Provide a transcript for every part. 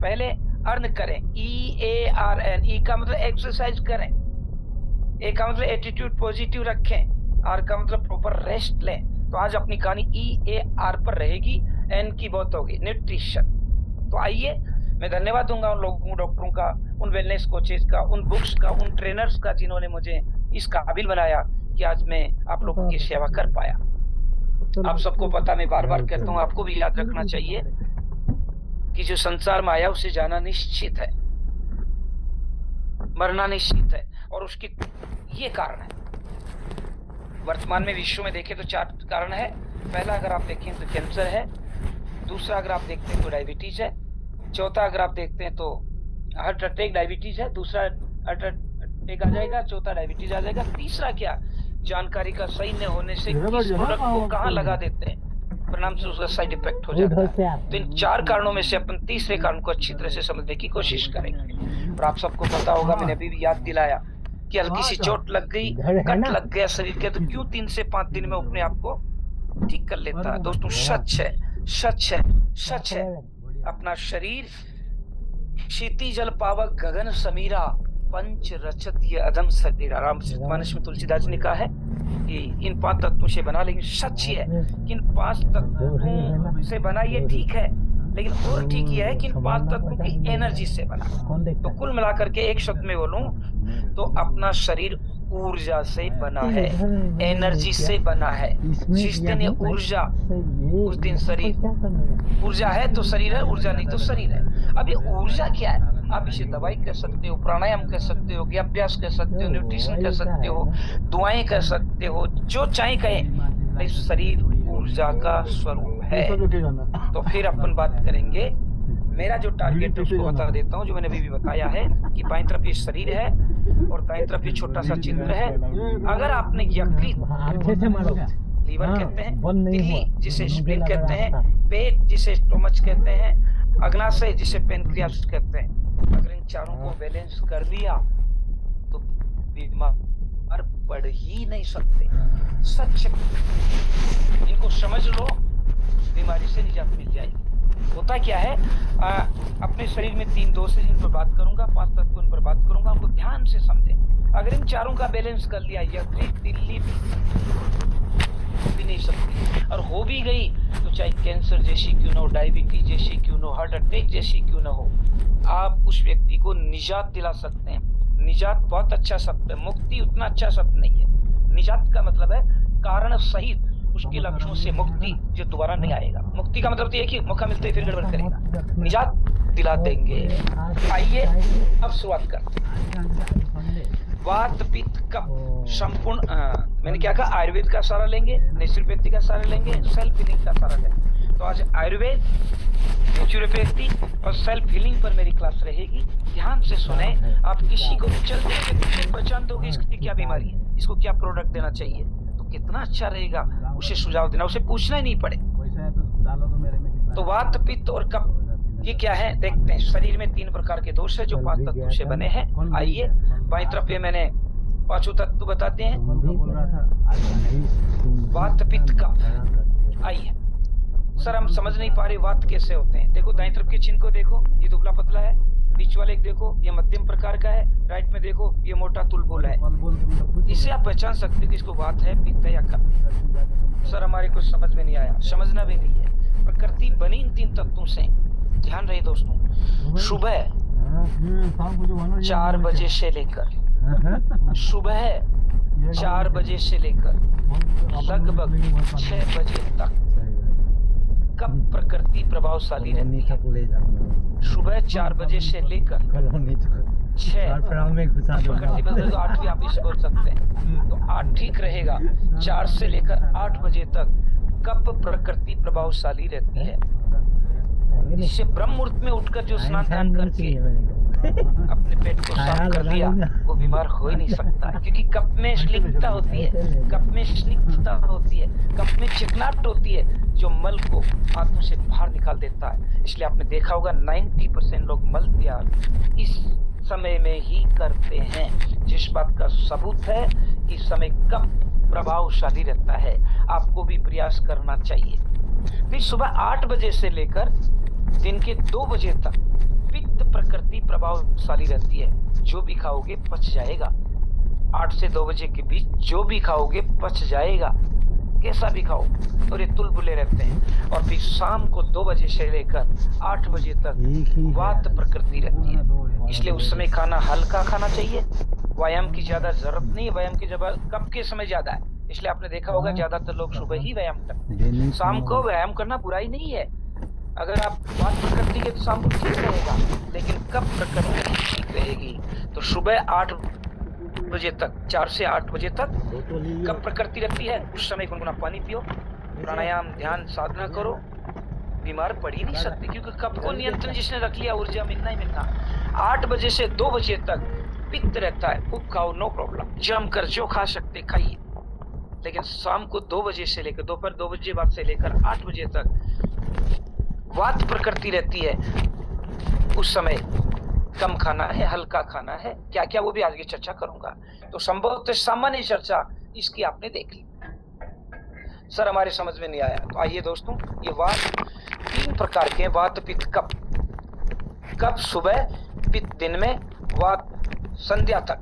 पहले अर्न करें, EARN। ई का मतलब एक्सरसाइज करें, ए का मतलब एटीट्यूड पॉजिटिव रखें, आर का मतलब प्रॉपर रेस्ट लें। तो आज अपनी कहानी EAR पर रहेगी, एन की बहुत होगी, न्यूट्रिशन। तो आइए, मैं धन्यवाद दूंगा उन लोगों, डॉक्टरों का, उन वेलनेस कोचेज का, उन बुक्स का, उन ट्रेनर्स का जिन्होंने मुझे इस काबिल बनाया कि आज मैं आप लोगों की सेवा कर पाया। आप सबको पता, मैं बार बार कहता हूँ, आपको भी याद रखना चाहिए कि जो संसार में आया उसे जाना निश्चित है, मरना निश्चित है, और उसके ये कारण है। वर्तमान में विश्व में देखें तो 4 कारण है। पहला अगर आप देखें तो कैंसर है, दूसरा अगर आप देखते हैं तो डायबिटीज है, चौथा अगर आप देखते हैं तो हार्ट अटैक, डायबिटीज है, दूसरा हार्ट अटैक आ जाएगा, चौथा डायबिटीज आ जाएगा, तीसरा क्या, जानकारी का सही न होने से किस प्रोडक्ट को कहाँ लगा देते हैं, परिणाम से उसका साइड इफेक्ट हो जाता है। तो इन 4 कारणों में से अपन तीसरे कारण को अच्छी तरह से समझने की कोशिश करेंगे। और आप सबको पता होगा, मैंने अभी भी याद दिलाया कि हल्की सी चोट लग गई, कट लग गया शरीर के, तो क्यों 3 से 5 दिन में अपने आप को ठीक कर लेता है। दोस्तों सच है, सच है, सच है, अपना शरीर क्षिति जल पावक गगन समीरा, पंच रचत ये अधम शरीर। रामचरितमानस में तुलसीदास जी ने कहा है कि इन 5 तत्वों से बना, लेकिन सच ही है कि इन 5 तत्वों से बना, ये ठीक है, लेकिन और ठीक ये है कि इन 5 तत्वों की एनर्जी से बना। तो कुल मिलाकर के एक शब्द में बोलूं तो अपना शरीर ऊर्जा से बना है, एनर्जी से बना है। जिस दिन ये ऊर्जा, उस दिन शरीर। ऊर्जा है तो शरीर है, ऊर्जा नहीं तो शरीर है। अब ये ऊर्जा क्या है? आप इसे दवाई कह सकते हो, प्राणायाम कह सकते हो, अभ्यास कह सकते हो, न्यूट्रिशन कह सकते हो, दुआएं कह सकते हो, जो चाहे कहें, शरीर ऊर्जा का स्वरूप है। तो फिर अपन बात करेंगे, मेरा जो टारगेट है उसको बता देता हूँ, जो मैंने अभी भी बताया है कि बाईं तरफ ये शरीर है और दाईं तरफ ये छोटा सा चित्र है। अगर आपने यकृत, लीवर कहते हैं, तिल्ली जिसे स्प्लीन कहते हैं, पेट जिसे स्टोमच कहते हैं, अग्नाशय जिसे पेनक्रियास कहते हैं, अगर इन चारों को बैलेंस कर लिया तो बीमार पड़ ही नहीं सकते। सच, इनको समझ लो, बीमारी से निजात मिल जाएगी। होता क्या है, अपने शरीर में 3 दोष है, जिन पर बात करूंगा, 5 तत्व उन पर बात करूंगा, उनको ध्यान से समझें। अगर इन चारों का बैलेंस कर लिया, यकृत तिल्ली भी नहीं सकती, और हो भी गई तो चाहे कैंसर जैसी क्यों ना हो, डायबिटीज जैसी क्यों ना हो, हार्ट अटैक जैसी क्यों ना हो, आप उस व्यक्ति को निजात दिला सकते हैं। निजात बहुत अच्छा शब्द है, मुक्ति उतना अच्छा शब्द नहीं है। निजात का मतलब है कारण सहित उसके लक्षणों से मुक्ति, जो दोबारा नहीं आएगा। मुक्ति का मतलब ये है कि मौका मिलते ही फिर गड़बड़ करेगा, निजात दिला देंगे। आइए अब शुरुआत करते हैं। वात पित्त कफ संपूर्ण, मैंने क्या कहा, आयुर्वेद का सहारा लेंगे, नेचुरोपैथी का सहारा लेंगे, सेल्फ हीलिंग का सहारा लेंगे। तो आज आयुर्वेद, नेचुरोपैथी और सेल्फ हीलिंग पर मेरी क्लास रहेगी। ध्यान से सुने। आप किसी को भी चलते हुए पहचान दोगे इसकी क्या बीमारी है, इसको क्या प्रोडक्ट देना चाहिए, कितना अच्छा रहेगा उसे सुझाव देना, उसे पूछना ही नहीं पड़े। तो वात पित्त और कफ ये क्या है देखते हैं। शरीर में 3 प्रकार के दोष है जो 5 तत्वों से बने हैं। आइए बाईं तरफ ये मैंने 5 तत्व बताते हैं। वात पित्त कफ, आइए सर हम समझ नहीं पा रहे वात कैसे होते हैं। देखो दाईं तरफ के चिन्ह को देखो, ये दुबला पतला है, बीच वाले एक देखो ये मध्यम प्रकार का है, राइट में देखो ये मोटा तुलबुल है। इससे आप पहचान सकते हो कि इसको वात है, पित्त है या कफ। सर हमारे कुछ समझ में नहीं आया, समझना भी नहीं है। प्रकृति बनी इन 3 तत्वों से। ध्यान रहे दोस्तों, सुबह 4 बजे से लेकर, सुबह 4 बजे से लेकर लगभग 6 बजे तक कब प्रकृति प्रभावशाली रहती है। सुबह 4 बजे से लेकर 6, प्रकृति बदले तो 8 भी आप इसे बोल सकते हैं, तो 8 ठीक रहेगा। 4 से लेकर 8 बजे तक कब प्रकृति प्रभावशाली रहती है। इससे ब्रह्म मुहूर्त में उठकर जो स्नान ध्यान करके अपने पेट को साफ कर लिया, वो बीमार हो ही नहीं सकता, क्योंकि कप में स्निग्धता होती है, कप में स्निग्धता होती है, कप में चिकनाहट होती है, जो मल को आंतों से बाहर निकाल देता है। इसलिए आपने देखा होगा 90% लोग मल त्याग इस समय में ही करते हैं, जिस बात का सबूत है कि समय कब प्रभावशाली रहता है। आपको भी प्रयास करना चाहिए। फिर सुबह 8 बजे से लेकर दिन के 2 बजे तक प्रभावशाली रहती है। जो भी खाओगे पच जाएगा। 8 से 2 बजे के बीच जो भी खाओगे पच जाएगा, कैसा भी खाओ, और ये तुलबुले रहते हैं। और फिर शाम को 2 बजे से लेकर 8 बजे तक वात प्रकृति रहती है, इसलिए उस समय खाना हल्का खाना चाहिए। व्यायाम की ज्यादा जरूरत नहीं है, व्यायाम की जरूरत कब के समय ज्यादा है, इसलिए आपने देखा होगा ज्यादातर लोग सुबह ही व्यायाम करते हैं। शाम को व्यायाम करना बुराई नहीं है, अगर आप वात प्रकृति के तो शाम को ठीक रहेगा, लेकिन कब प्रकृति ठीक रहेगी तो सुबह 8 बजे तक, 4 से 8 बजे तक कब प्रकृति रहती है, उस समय गुनगुना पानी पियो, प्राणायाम ध्यान साधना करो, बीमार पड़ ही नहीं सकते, क्योंकि कब को नियंत्रण जिसने रख लिया ऊर्जा मिलना ही मिलना। 8 बजे से 2 बजे तक पित्त रहता है, खूब खाओ, नो प्रॉब्लम, जमकर जो खा सकते खाइए। लेकिन शाम को 2 बजे से लेकर दोपहर 2 बजे बाद से लेकर 8 बजे तक वात प्रकृति रहती है, उस समय कम खाना है, हल्का खाना है। क्या क्या वो भी आगे चर्चा करूंगा। तो संभवतः सामान्य चर्चा इसकी आपने देख ली। सर हमारे समझ में नहीं आया, तो आइए दोस्तों, ये वात 3 प्रकार के, वात पित्त कप। कप सुबह, पित्त दिन में, वात संध्या तक।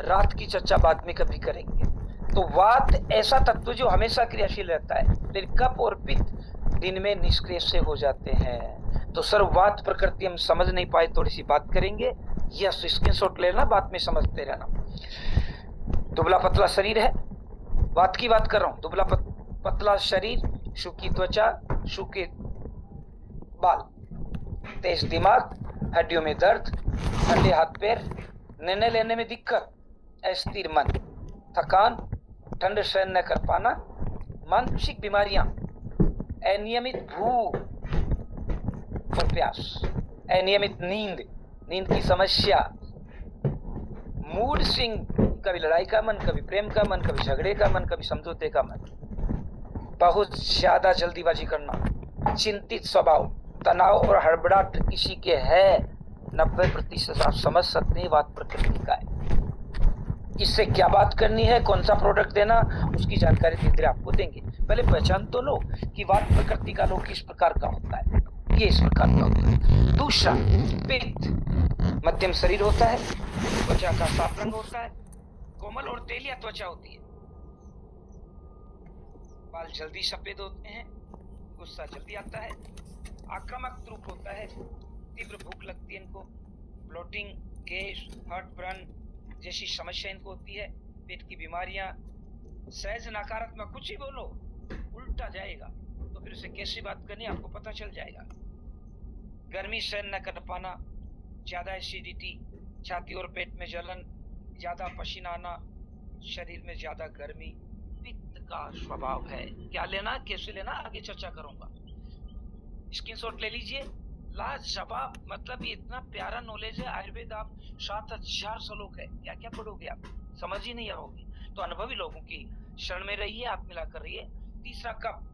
रात की चर्चा बाद में कभी करेंगे। तो वात ऐसा तत्व जो हमेशा क्रियाशील रहता है, लेकिन कप और पित्त दिन में निष्क्रिय से हो जाते हैं। तो सर वात प्रकृति हम समझ नहीं पाए, थोड़ी सी बात करेंगे। यस, स्क्रीनशॉट लेना, बात में समझते रहना। दुबला पतला शरीर है, वात की बात कर रहा हूं। दुबला पतला शरीर, सूखी त्वचा, सूखे बाल, तेज दिमाग, हड्डियों में दर्द, ठंडे हाथ पैर, निर्णय लेने में दिक्कत, अस्थिर मन, थकान, ठंड सहन न कर पाना, मानसिक बीमारियां, अनियमित भूख और प्यास, अनियमित नींद, नींद की समस्या, मूड स्विंग, कभी लड़ाई का मन, कभी प्रेम का मन, कभी झगड़े का मन, कभी समझौते का मन, बहुत ज्यादा जल्दीबाजी करना, चिंतित स्वभाव, तनाव और हड़बड़ाहट किसी के है 90% आप समझ सकते हैं वात प्रकृति का है। इससे क्या बात करनी है, कौन सा प्रोडक्ट देना, उसकी जानकारी धीरे धीरे आपको देंगे। पहले पहचान तो लो कि वात प्रकृति का लोग किस प्रकार का होता है, ये इस प्रकार का होता है। दूसरा, पित्त मध्यम शरीर होता है, त्वचा का साफ रंग होता है, कोमल और तेलिया त्वचा होती है, बाल जल्दी सफेद होते हैं, गुस्सा जल्दी आता है, आक्रामक रूप होता है, तीव्र भूख लगती है इनको, ब्लोटिंग, गैस, हार्ट बर्न जैसी समस्या इनको होती है, पेट की बीमारियां, सहज नकारात्मक, कुछ ही बोलो उल्टा जाएगा, तो फिर उसे कैसे बात करनी आपको पता चल जाएगा। गर्मी सहन न कर पाना, ज्यादा एसिडिटी, छाती और पेट में जलन, ज्यादा पसीना आना, शरीर में ज्यादा गर्मी, पित्त का स्वभाव है। क्या लेना, कैसे लेना, आगे चर्चा करूंगा। स्क्रीनशॉट ले लीजिए। लाजवाब, मतलब ये इतना प्यारा नॉलेज है आयुर्वेद, आप 7000 श्लोक है, क्या क्या पढ़ोगे आप, समझ ही नहीं आओगे। तो अनुभवी लोगों की शरण में रहिए, आप मिला कर रहिए। तीसरा, कप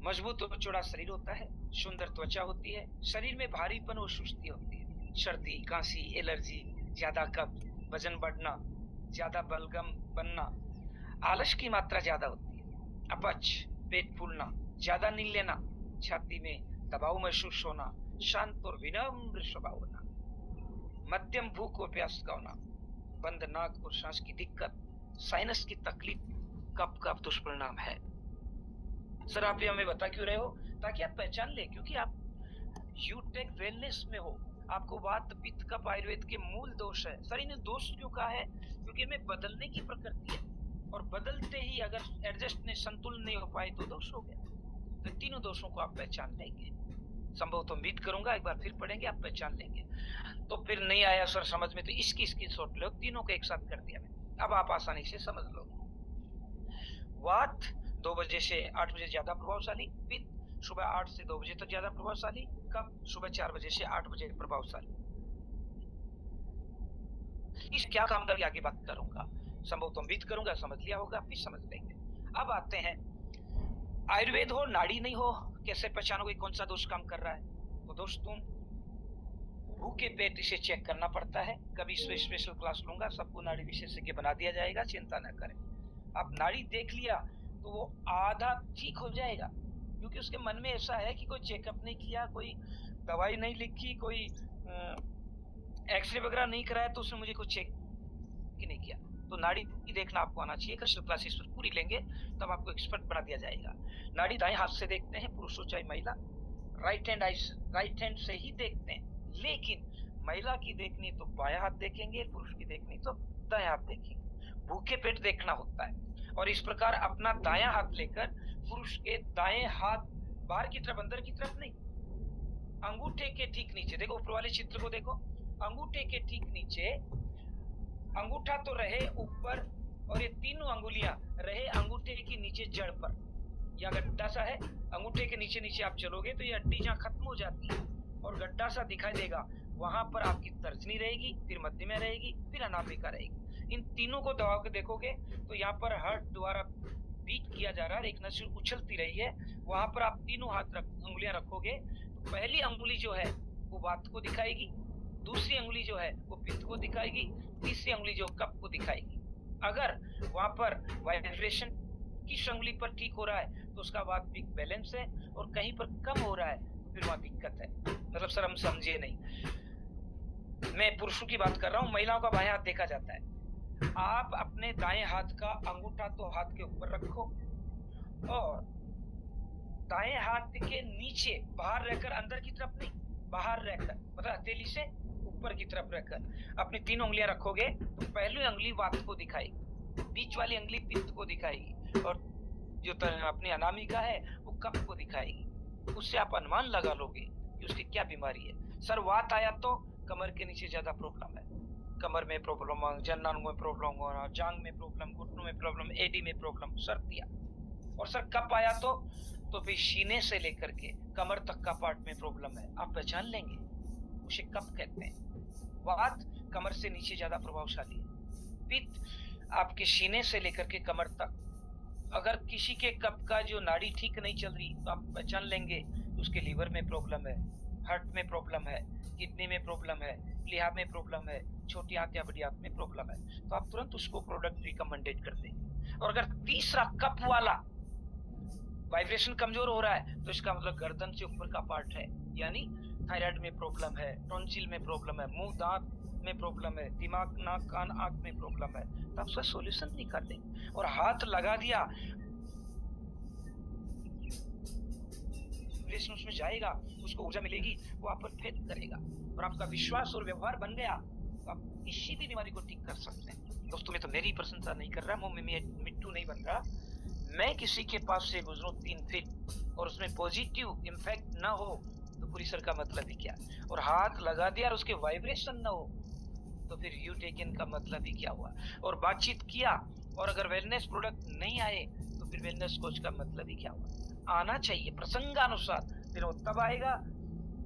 मजबूत और चौड़ा शरीर होता है, सुंदर त्वचा होती है, शरीर में भारीपन और सुस्ती होती है, सर्दी, खांसी, एलर्जी, ज्यादा कफ, वजन बढ़ना, ज्यादा बलगम बनना, आलस की मात्रा ज्यादा होती है, अपच, पेट फूलना, ज्यादा नींद लेना, छाती में दबाव महसूस होना, शांत और विनम्र स्वभाव होना, मध्यम भूख और प्यास का होना, बंद नाक और सांस की दिक्कत, साइनस की तकलीफ कफ का दुष्परिणाम है। सर आप ये हमें बता क्यों रहे हो, ताकि आप पहचान ले, क्योंकि आप यूटेक वेलनेस में हो, आपको वात पित्त कफ आयुर्वेद के मूल दोष है। सर इन्हें दोष क्यों कहा है, क्योंकि इनमें बदलने की प्रकृति है, और बदलते ही अगर एडजस्ट नहीं, संतुलन नहीं हो पाए तो दोष हो गया। तो तीनों दोषों को आप पहचान लेंगे, संभव तो उम्मीद करूंगा, एक बार फिर पढ़ेंगे आप पहचान लेंगे। तो फिर नहीं आया सर समझ में, तो इसकी स्क्रीनशॉट लो, तीनों को एक साथ कर दिया मैंने, अब आप आसानी से समझ लोगे। वात 2 बजे से 8 बजे ज्यादा प्रभावशाली, पित्त सुबह 8 से 2 बजे तक ज्यादा प्रभावशाली, कफ सुबह 4 बजे से 8 बजे प्रभावशाली। इस क्या काम कर आगे बात करूंगा, संभव तो उम्मीद करूंगा समझ लिया होगा, फिर समझ लेंगे। अब आते हैं आयुर्वेद हो नाड़ी नहीं हो, कैसे पहचानोगे कौन सा दोष काम कर रहा है। तो दोस्तों भूखे पेट इसे चेक करना पड़ता है, कभी स्पेशल क्लास लूंगा, सबको नाड़ी विशेषज्ञ बना दिया जाएगा, चिंता न करें। आप नाड़ी देख लिया तो वो आधा ठीक हो जाएगा, क्योंकि उसके मन में ऐसा है कि कोई चेकअप नहीं किया, कोई दवाई नहीं लिखी, कोई एक्सरे वगैरह नहीं कराया तो उसने मुझे कुछ चेक ही नहीं किया। तो नाड़ी देखना आपको आना चाहिए। कृष्ण क्लासेस पूरी लेंगे तब आपको एक्सपर्ट बना दिया जाएगा। नाड़ी दाएं हाथ से देखते हैं, पुरुष हो चाहे महिला, राइट हैंड से ही देखते हैं। लेकिन महिला की देखनी तो बायां हाथ देखेंगे, पुरुष की देखनी तो दायां हाथ देखेंगे। भूखे पेट देखना होता है। और इस प्रकार अपना दायां हाथ लेकर पुरुष के दाएं हाथ बाहर की तरफ, अंदर की तरफ नहीं, अंगूठे के ठीक नीचे देखो, ऊपर वाले चित्र को देखो, अंगूठे के ठीक नीचे, अंगूठा तो रहे ऊपर और ये तीनों अंगुलियां रहे अंगूठे के नीचे जड़ पर। यह गड्ढा सा है, अंगूठे के नीचे नीचे आप चलोगे तो ये हड्डी जहां खत्म हो जाती है और गड्ढा सा दिखाई देगा, वहां पर आपकी तर्जनी रहेगी, फिर मध्य में रहेगी, फिर अनामिका रहेगी। इन तीनों को दबा के देखोगे तो यहाँ पर हार्ट द्वारा बीट किया जा रहा है, एक नस उछलती रही है। वहां पर आप तीनों अंगुलियां रखोगे तो पहली अंगुली जो है वो वात को दिखाएगी, दूसरी अंगुली जो है वो पित्त को दिखाएगी, तीसरी अंगुली जो कफ को दिखाएगी। अगर वहां पर वाइब्रेशन किस अंगुली पर ठीक हो रहा है तो उसका वात्विक बैलेंस है, और कहीं पर कम हो रहा है तो फिर वहां दिक्कत है। मतलब सर हम समझे नहीं, मैं पुरुषों की बात कर रहा हूँ, महिलाओं का बाएं हाथ देखा जाता है। आप अपने दाएं हाथ का अंगूठा तो हाथ के ऊपर रखो और दाएं हाथ के नीचे बाहर रहकर, अंदर की तरफ नहीं, बाहर रहकर, मतलब हथेली से ऊपर की तरफ रहकर अपनी तीनों उंगलियां रखोगे तो पहली उंगली वात को दिखाएगी, बीच वाली उंगली पित्त को दिखाएगी, और जो अपनी अनामिका है वो कफ को दिखाएगी। उससे आप अनुमान लगा लोगे कि उसकी क्या बीमारी है। सर वात आया तो कमर के नीचे ज्यादा प्रॉब्लम है, कमर में प्रॉब्लम, जननांगों में प्रॉब्लम हो रहा, जांग में प्रॉब्लम, घुटनों में प्रॉब्लम, एडी में प्रॉब्लम, सर्दियां। और सर कप आया तो फिर सीने से लेकर के कमर तक का पार्ट में प्रॉब्लम है, आप पहचान लेंगे, उसे कप कहते हैं। वात कमर से नीचे ज्यादा प्रभावशाली है, पित्त आपके सीने से लेकर के कमर तक। अगर किसी के कप का जो नाड़ी ठीक नहीं चल रही तो आप पहचान लेंगे उसके लीवर में प्रॉब्लम है, हार्ट में प्रॉब्लम है, किडनी में प्रॉब्लम है, लिहाज में प्रॉब्लम है, छोटी हाथ या बड़ी हाथ में प्रॉब्लम है, तो आप तुरंत उसको प्रोडक्ट रिकमेंडेड कर देंगे। और अगर तीसरा कप वाला वाइब्रेशन कमजोर हो रहा है तो इसका मतलब गर्दन से ऊपर का पार्ट है, यानी थायराइड में प्रॉब्लम है, टॉन्सिल में प्रॉब्लम है, मुंह दांत में प्रॉब्लम है, दिमाग नाक कान आंख में प्रॉब्लम है, तो आप उसका सोल्यूशन निकाल देंगे। और हाथ लगा दिया, उसमें जाएगा, उसको ऊर्जा मिलेगी, वो आप पर फेड करेगा, और आपका विश्वास और व्यवहार बन गया तो आप किसी भी बीमारी को ठीक कर सकते हैं। दोस्तों मैं तो मेरी प्रशंसा नहीं कर रहा, मुंह में मिट्टू नहीं बन रहा। मैं किसी के पास से गुजरूं 3 फीट और उसमें पॉजिटिव इम्पैक्ट ना हो तो पूरी सर का मतलब ही क्या, और हाथ लगा दिया और उसके वाइब्रेशन ना हो तो फिर यू टेकन का मतलब ही क्या हुआ। और बातचीत किया और अगर वेलनेस प्रोडक्ट नहीं आए तो फिर वेलनेस कोच का मतलब ही क्या हुआ। आना चाहिए प्रसंगानुसार, फिर वो तब आएगा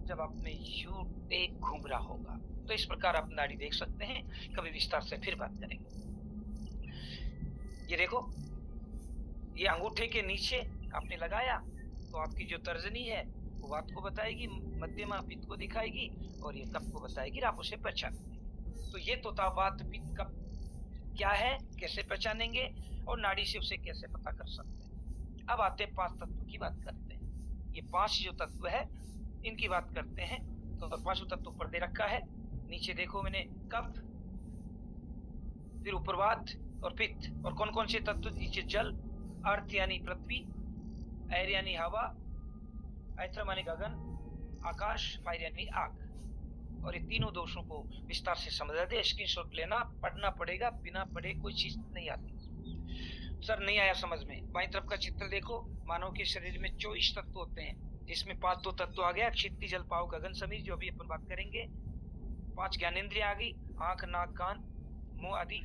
जब आप में यू टेक घूम रहा होगा। तो इस प्रकार आप नाड़ी देख सकते हैं, कभी विस्तार से फिर बात करेंगे। ये देखो, ये अंगूठे के नीचे आपने लगाया तो आपकी जो तर्जनी है वो वात को बताएगी, मध्यमा पित्त को दिखाएगी, और ये कफ को बताएगी, आप उसे पहचानेंगे। तो ये तो था वात पित्त कफ क्या है, कैसे पहचानेंगे और नाड़ी से उसे कैसे पता कर सकते हैं। अब आते हैं 5 तत्व की बात करते हैं। ये 5 जो तत्व है इनकी बात करते हैं। तो 5 तत्व ऊपर दे रखा है, नीचे देखो मैंने कफ, फिर ऊपर वात और पित्त, और कौन कौन से तत्व, नीचे जल, अर्थ यानी पृथ्वी, एयर यानी हवा, ऐथर माने गगन, आकाश, फायर यानी आग। और ये तीनों दोषों को विस्तार से समझा दे, स्क्रीनशॉट लेना, पढ़ना पड़ेगा, बिना पढ़े कोई चीज नहीं आती। सर नहीं आया समझ में, बाईं तरफ का चित्र देखो, मानव के शरीर में 24 तत्व होते हैं, जिसमें 5 तो तत्व आ गया, क्षिति जल पाव गगन समीर, जो अभी अपन बात करेंगे। 5 ज्ञानेंद्रिय आ गई, आंख नाक कान मुंह आदि,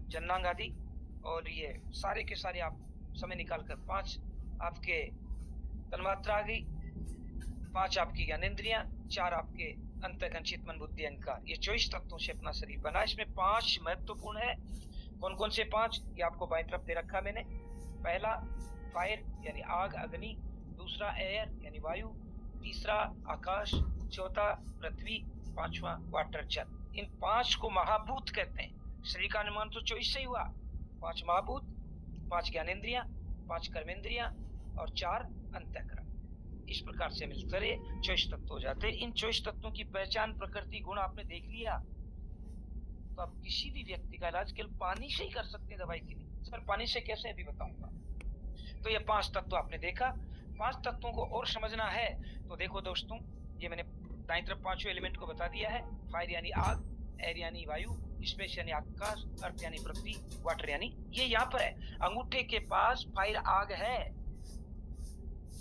जननांग आदि, और ये सारे के सारे आप समय निकाल कर 5 आपके तन्मात्रा आ गई, 5 आपकी ज्ञानेंद्रियां, 4 आपके अंतःकरण चित्त मन बुद्धि अहंकार। ये 24 तत्वों से अपना शरीर बना। इसमें 5 महत्वपूर्ण है। कौन कौन से 5, ये आपको बाईं तरफ दे रखा मैंने। पहला फायर यानी आग अग्नि, दूसरा एयर यानी वायु, तीसरा आकाश, चौथा पृथ्वी, 5वां वाटर जल। इन 5 को महाभूत कहते हैं। शरीर का अनुमान तो 24 से ही हुआ। 5 महाभूत, 5 ज्ञानेंद्रियां, 5 कर्मेंद्रियां और 4 अंतःकरण। इस प्रकार से मिलकर ये 24 तत्व हो जाते हैं। इन 24 तत्वों की पहचान, प्रकृति, गुण आपने देख लिया तो आप किसी भी व्यक्ति का इलाज केवल पानी से ही कर सकते हैं दवाई के लिए। सर पानी से कैसे, अभी बताऊंगा। तो ये 5 तत्व आपने देखा। 5 तत्वों को और समझना है तो देखो दोस्तों, ये मैंने दाईं तरफ 5वें एलिमेंट को बता दिया है। फायर यानी आग, एयर यानी वायु, स्पेस यानी आकाश, अर्थ यानी पृथ्वी, वाटर यानी, ये यहाँ पर है। अंगूठे के पास फायर आग है,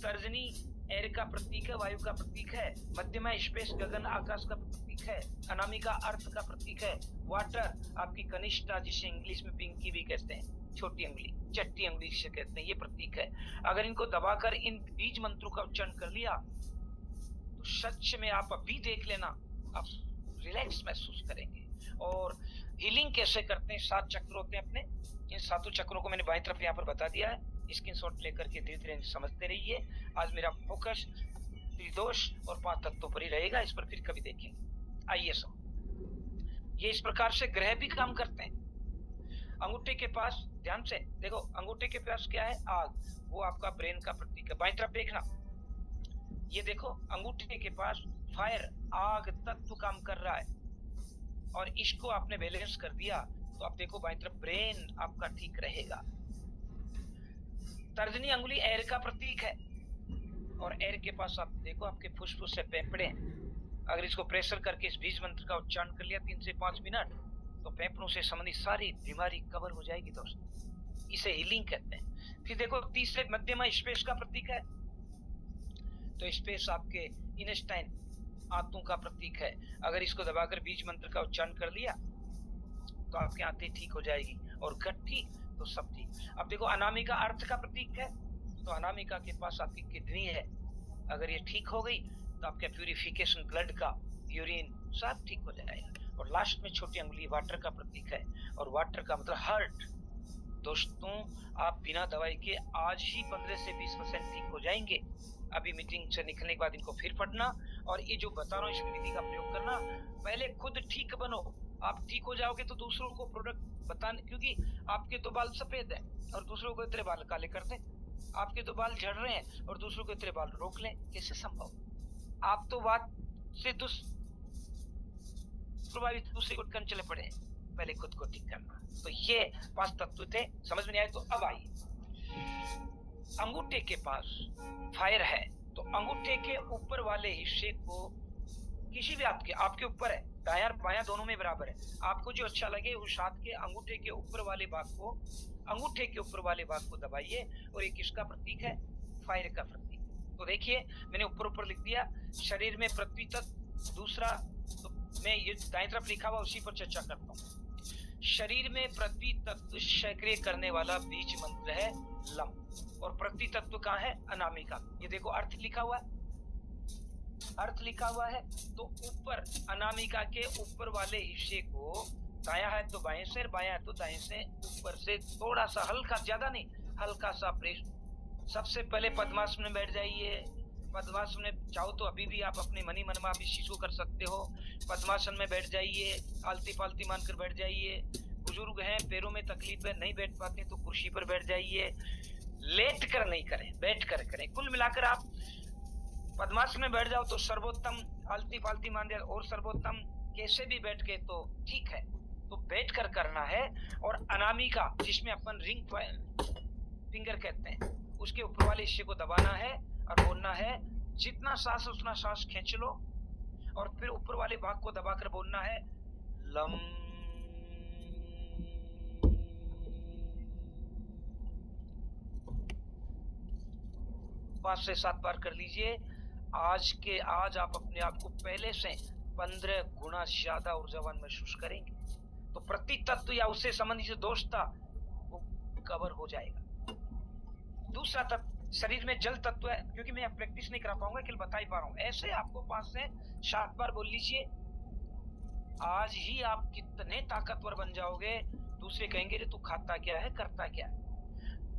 तर्जनी एयर का प्रतीक है, वायु का प्रतीक है, मध्यमा स्पेस गगन आकाश का प्रतीक है, अनामिका अर्थ का प्रतीक है, वाटर आपकी कनिष्ठा जिसे इंग्लिश में पिंकी भी कहते हैं, छोटी अंगुली, चट्टी अंगुली जिसे कहते हैं, ये प्रतीक है। अगर इनको दबाकर इन बीज मंत्रों का उच्चारण कर लिया तो सच में आप अभी देख लेना, आप रिलैक्स महसूस करेंगे। और हीलिंग कैसे करते हैं, 7 चक्र होते हैं अपने, इन 7 चक्रों को मैंने बाईं तरफ यहाँ पर बता दिया है। स्क्रीनशॉट लेकर के धीरे धीरे समझते रहिए। आज मेरा फोकस त्रिदोष और 5 तत्वों पर ही रहेगा, इस पर फिर कभी देखेंगे। आइए सब, ये इस प्रकार से ग्रह भी काम करते हैं। अंगूठे के पास, ध्यान से देखो, अंगूठे के पास क्या है, आग, वो आपका ब्रेन का प्रतीक है। बाईं तरफ देखना, ये देखो अंगूठे के पास फायर, आग तत्व काम कर रहा है, और इसको आपने बैलेंस कर दिया तो आप देखो बाईं तरफ ब्रेन आपका ठीक रहेगा। तर्जनी अंगुली एयर का प्रतीक है, और एयर के पास आप देखो आपके फुसफुस से फेफड़े, अगर इसको प्रेशर करके इस बीज मंत्र का उच्चारण कर लिया 3 से 5 मिनट तो फेफड़ों से संबंधित सारी बीमारी कवर हो जाएगी दोस्तों, इसे हीलिंग कहते हैं। फिर देखो तीसरे मध्यमा स्पेस का प्रतीक है, तो स्पेस आपके इंटेस्टाइन आंतों का प्रतीक है। अगर इसको दबाकर बीज मंत्र का उच्चारण कर लिया तो आपकी आंतें ठीक हो जाएगी, और गट्ठी तो सब ठीक। अब देखो अनामिका अर्थ का प्रतीक है, तो अनामिका के पास आपकी किडनी है, अगर ये ठीक हो गई तो आपका प्यूरिफिकेशन ब्लड का, यूरिन सब ठीक हो जाएगा। और लास्ट में छोटी अंगुली वाटर का प्रतीक है, और वाटर का मतलब हार्ट। दोस्तों आप बिना दवाई के आज ही 15 से 20% ठीक हो जाएंगे। अभी मीटिंग से निकलने के बाद इनको फिर पढ़ना, और ये जो बता रहा हूँ इस विधि का प्रयोग करना। पहले खुद ठीक बनो, आप ठीक हो जाओगे तो दूसरों को प्रोडक्ट बताने, क्योंकि आपके तो बाल सफेद हैं और दूसरों को इतने बाल काले कर दें, आपके तो बाल झड़ रहे हैं और दूसरों को इतने बाल रोक लें, कैसे संभव। आप तो बात से प्रभावित दूसरे को करने चले पड़े, पहले खुद को ठीक करना। तो ये 5 तत्व थे, समझ में नहीं आए तो अब आइए। अंगूठे के पास फायर है, तो अंगूठे के ऊपर वाले हिस्से को किसी भी आपके ऊपर है, दायां बायां दोनों में बराबर है, आपको जो अच्छा लगे उस हाथ के अंगूठे के ऊपर वाले भाग को, अंगूठे के ऊपर वाले भाग को दबाइए, और ये किसका प्रतीक है, फायर का प्रतीक। तो देखिए मैंने ऊपर लिख दिया, शरीर में पृथ्वी तत्व, दूसरा तो मैं ये दाईं तरफ लिखा हुआ उसी पर चर्चा करता हूँ। शरीर में पृथ्वी तत्व सक्रिय करने वाला बीज मंत्र है लम, और पृथ्वी तत्व कहाँ है, अनामिका। ये देखो अर्थ लिखा हुआ है, अर्थ लिखा हुआ है, तो ऊपर अनामिका के ऊपर वाले हिस्से को, दायां है तो बाएं से, बायां है तो दाएं से, ऊपर से थोड़ा सा हल्का, ज्यादा नहीं, हल्का सा प्रेस। सबसे पहले पद्मासन में बैठ जाइए। पद्मासन में चाहो तो अभी भी आप अपने मनी मन में आप इस चीज को कर सकते हो। पद्मासन में बैठ जाइए, आलती पालती मानकर बैठ जाइए। बुजुर्ग हैं, पैरों में तकलीफ है, नहीं बैठ पाते तो कुर्सी पर बैठ जाइए। लेट कर नहीं करें, बैठ कर करें। कुल मिलाकर आप पद्मासन में बैठ जाओ तो सर्वोत्तम, आलती पालती मान दिया और सर्वोत्तम, कैसे भी बैठ के तो ठीक है, तो बैठ कर करना है। और अनामिका जिसमें अपन रिंग फिंगर कहते हैं, उसके ऊपर वाले हिस्से को दबाना है और बोलना है, जितना सांस उतना सांस खींच लो, और फिर ऊपर वाले भाग को दबाकर बोलना है लम। 5 से 7 बार कर लीजिए। आज आप अपने आप को पहले से 15 गुना ज्यादा ऊर्जावान महसूस करेंगे। तो प्रति तत्व या उससे संबंधित जो दोष था वो कवर हो जाएगा। दूसरा तत्व शरीर में जल तत्व है, क्योंकि मैं प्रैक्टिस नहीं करा पाऊंगा, केवल बता ही पा रहा हूं। ऐसे आपको 5 से 7 बार बोल लीजिए। आज ही आप कितने ताकतवर बन जाओगे, दूसरे कहेंगे रे तू खाता क्या है, करता क्या है।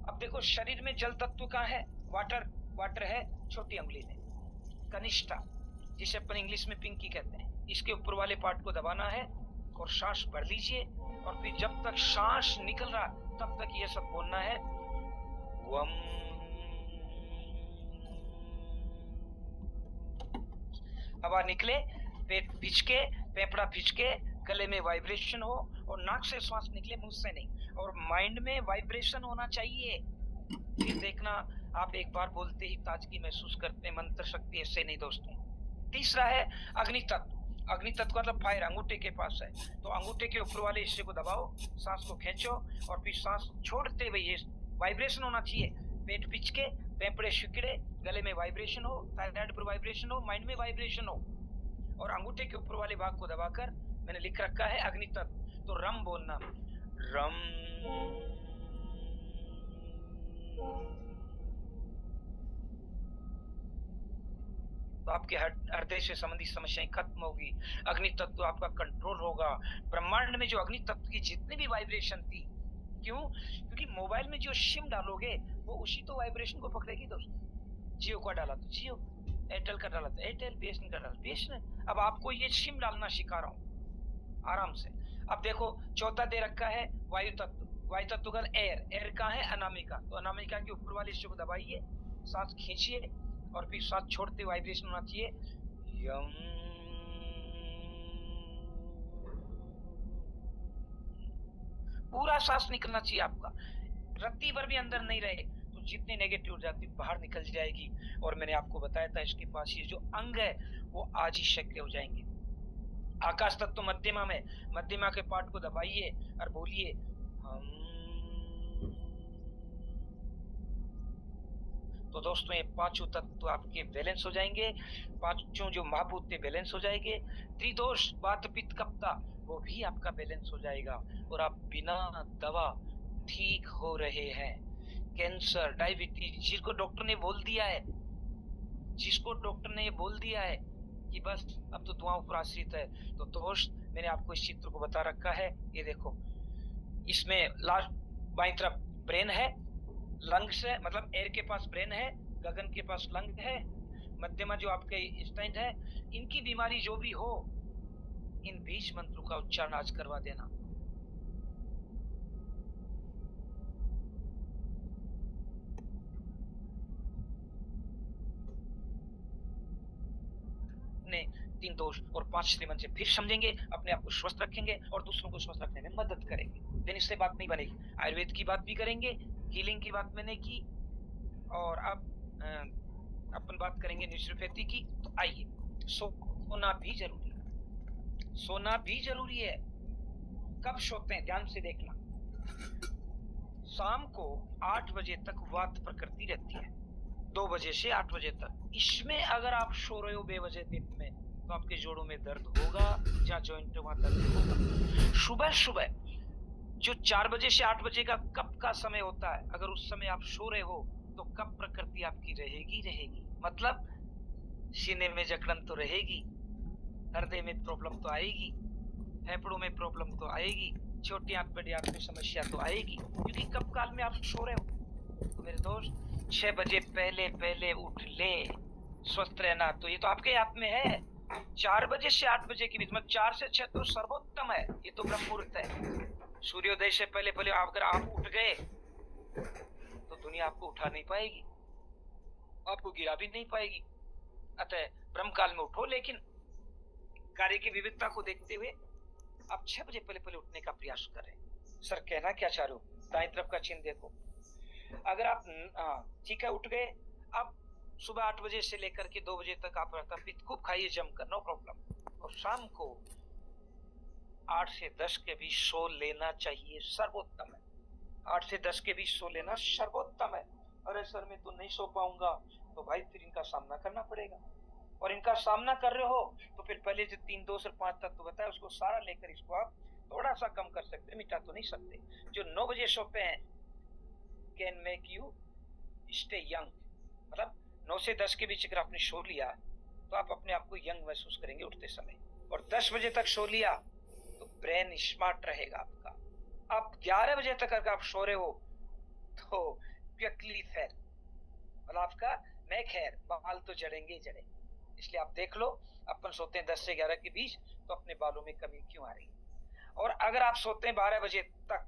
अब देखो शरीर में जल तत्व कहाँ है, वाटर है छोटी उंगली में, कनिष्ठा जिसे अपन इंग्लिश में पिंकी कहते हैं। इसके ऊपर वाले पार्ट को दबाना है और सांस भर लीजिए, और फिर जब तक सांस निकल रहा तब तक ये सब बोलना है वम। हवा निकले, पेट खिंचके, फेफड़ा खिंचके, गले में वाइब्रेशन हो और नाक से श्वास निकले, मुंह से नहीं। और माइंड में वाइब्रेशन होना चाहिए। फिर देखना आप एक बार बोलते ही ताजगी महसूस करते हैं, मंत्र शक्ति। ऐसे नहीं दोस्तों। तीसरा है अग्नि तत्व। अग्नि तत्व का मतलब फायर अंगूठे के पास है, तो अंगूठे के ऊपर वाले हिस्से को दबाओ, सांस को खींचो और फिर सांस छोड़ते हुए ये वाइब्रेशन होना चाहिए। पेट पिचके, फेफड़े सिकुड़े, गले में वाइब्रेशन हो, थायराइड पर वाइब्रेशन हो, माइंड में वाइब्रेशन हो। और अंगूठे के ऊपर वाले भाग को दबाकर मैंने लिख रखा है अग्नि तत्व। तो रम बोलना, रम। तो आपके हृदय से संबंधित समस्याएं खत्म होगी, अग्नि तत्व आपका कंट्रोल होगा। ब्रह्मांड में जो अग्नि तत्व की जितनी भी वाइब्रेशन थी, क्यों? क्योंकि मोबाइल में जो सिम डालोगे वो उसी तो वाइब्रेशन को पकड़ेगी दोस्तों। जियो का डाला तो जियो, एयरटेल का डाला तो एयरटेल, बीएसएनएल का डाला बीएसएनएल। अब आपको ये सिम डालना सिखा रहा हूँ आराम से। अब देखो चौथा दे रखा है वायु तत्व। वायु तत्व का एयर, एयर कहाँ है? अनामिका। तो अनामिका के ऊपर वाले हिस्से को दबाइए, सांस खींचिए और फिर सांस छोड़ते वाइब्रेशन होना चाहिए, यम। पूरा सांस निकलना चाहिए आपका, रत्ती भर भी अंदर नहीं रहे, तो जितनी नेगेटिव ऊर्जा थी बाहर निकल जाएगी। और मैंने आपको बताया था इसके पास ये जो अंग है वो आज ही शक्य हो जाएंगे। आकाश तत्व मध्यमा में, मध्यमा के पार्ट को दबाइए और बोलिए हम। तो दोस्तों ये पांचों तत्व आपके बैलेंस हो जाएंगे, पांचों जो महाभूत थे बैलेंस हो जाएंगे। त्रिदोष वात पित्त कप्ता वो भी आपका बैलेंस हो जाएगा और आप बिना दवा ठीक हो रहे हैं। कैंसर, डायबिटीज, जिसको डॉक्टर ने बोल दिया है, जिसको डॉक्टर ने ये बोल दिया है कि बस अब तो दुआओं पर आश्रित है, तो दोस्त मैंने आपको इस चित्र को बता रखा है। ये देखो, इसमें लास्ट बाईं तरफ ब्रेन है, लंग्स है, मतलब एयर के पास ब्रेन है, गगन के पास लंग है, मध्यमा जो आपके स्टैंड है। इनकी बीमारी जो भी हो, इन 20 मंत्रों का उच्चारण आज करवा देना। अपने 3 दोष और 5 श्रीमंत से फिर समझेंगे, अपने आप को स्वस्थ रखेंगे और दूसरों को स्वस्थ रखने में मदद करेंगे। लेकिन इससे बात नहीं बनेगी, आयुर्वेद की बात भी करेंगे, हीलिंग की बात मैंने की, और अब अपन बात करेंगे नेचुरोपैथी की। तो आइए, सोना भी जरूरी है, सोना भी जरूरी है। कब सोते हैं ध्यान से देखना, शाम को 8 बजे तक वात प्रकृति रहती है, 2 बजे से 8 बजे तक। इसमें अगर आप सो रहे हो बेवजह दिन में, तो आपके जोड़ों में दर्द होगा, जहाँ जॉइंट वहां दर्द होगा। सुबह सुबह जो 4 बजे से 8 बजे का कब का समय होता है, अगर उस समय आप सो रहे हो तो कब प्रकृति आपकी रहेगी। मतलब सीने में जकड़न तो रहेगी, हृदय में प्रॉब्लम तो आएगी, फेफड़ों में प्रॉब्लम तो आएगी, छोटी आंत बड़ी आंत में समस्या तो आएगी, क्योंकि कब काल में आप सो रहे हो। तो मेरे दोस्त 6 बजे पहले उठ ले, स्वस्थ रहना तो ये तो आपके हाथ में है। 4 बजे से 8 बजे के बीच में, 4 से 6 तो सर्वोत्तम है, ये तो ब्रह्म मुहूर्त है। सूर्योदय से पहले अगर आप उठ गए तो दुनिया आपको उठा नहीं पाएगी, आपको गिरा भी नहीं पाएगी। अतः ब्रह्म काल में उठो, लेकिन कार्य की विविधता को देखते हुए आप 6 बजे पहले उठने का प्रयास करें। सर कहना क्या चाह रहे हो? दाएं तरफ का चिन्ह देखो, अगर आप ठीक है उठ गए, अब सुबह 8 बजे से लेकर के 2 बजे तक आप पित्त खूब खाइए जमकर, नो प्रॉब्लम। और शाम को 8 से 10 के बीच सो लेना चाहिए, सर्वोत्तम है। 8 से 10 के बीच सो लेना सर्वोत्तम है। अरे सर मैं तो नहीं सो पाऊंगा, तो भाई फिर इनका सामना करना पड़ेगा। और इनका सामना कर रहे हो तो फिर पहले जो 3 2 और 5 तत्व बताया उसको सारा लेकर इसको आप थोड़ा सा कम कर सकते, मिटा तो नहीं सकते। जो 9 बजे सोते हैं can make you stay young, मतलब 9 से 10 के बीच अगर आपने सो लिया तो आप अपने आप को यंग महसूस करेंगे उठते समय। और 10 बजे तक सो लिया तो ब्रेन स्मार्ट रहेगा आपका। अब 11 बजे तक अगर आप सो रहे हो तो तकलीफ है, मतलब आपका नेक हेयर, बाल तो जड़ेंगे ही जड़ेंगे। इसलिए आप देख लो, अपन सोते हैं 10 से 11 के बीच, तो अपने बालों में कमी क्यों आ रही। और अगर आप सोते हैं 12 बजे तक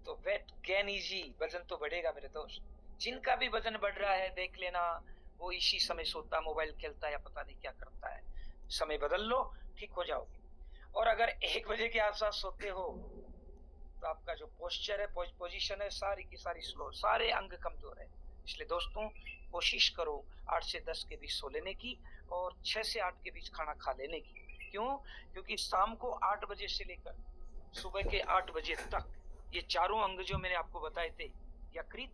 तो वेट गेन इजी, वजन तो बढ़ेगा मेरे दोस्त। जिनका भी वजन बढ़ रहा है देख लेना, वो इसी समय सोता, मोबाइल खेलता है या पता नहीं क्या करता है। समय बदल लो, ठीक हो जाओगे। और अगर 1 बजे के आसपास सोते हो तो आपका जो पोस्चर है, पोजीशन है, सारी की सारी स्लो, सारे अंग कमजोर है। इसलिए दोस्तों कोशिश करो 8 से 10 के बीच सो लेने की और 6 से 8 के बीच खाना खा लेने की। क्यों? क्योंकि शाम को 8 बजे से लेकर सुबह के 8 बजे तक ये चारों अंग जो मैंने आपको बताए थे, यकृत,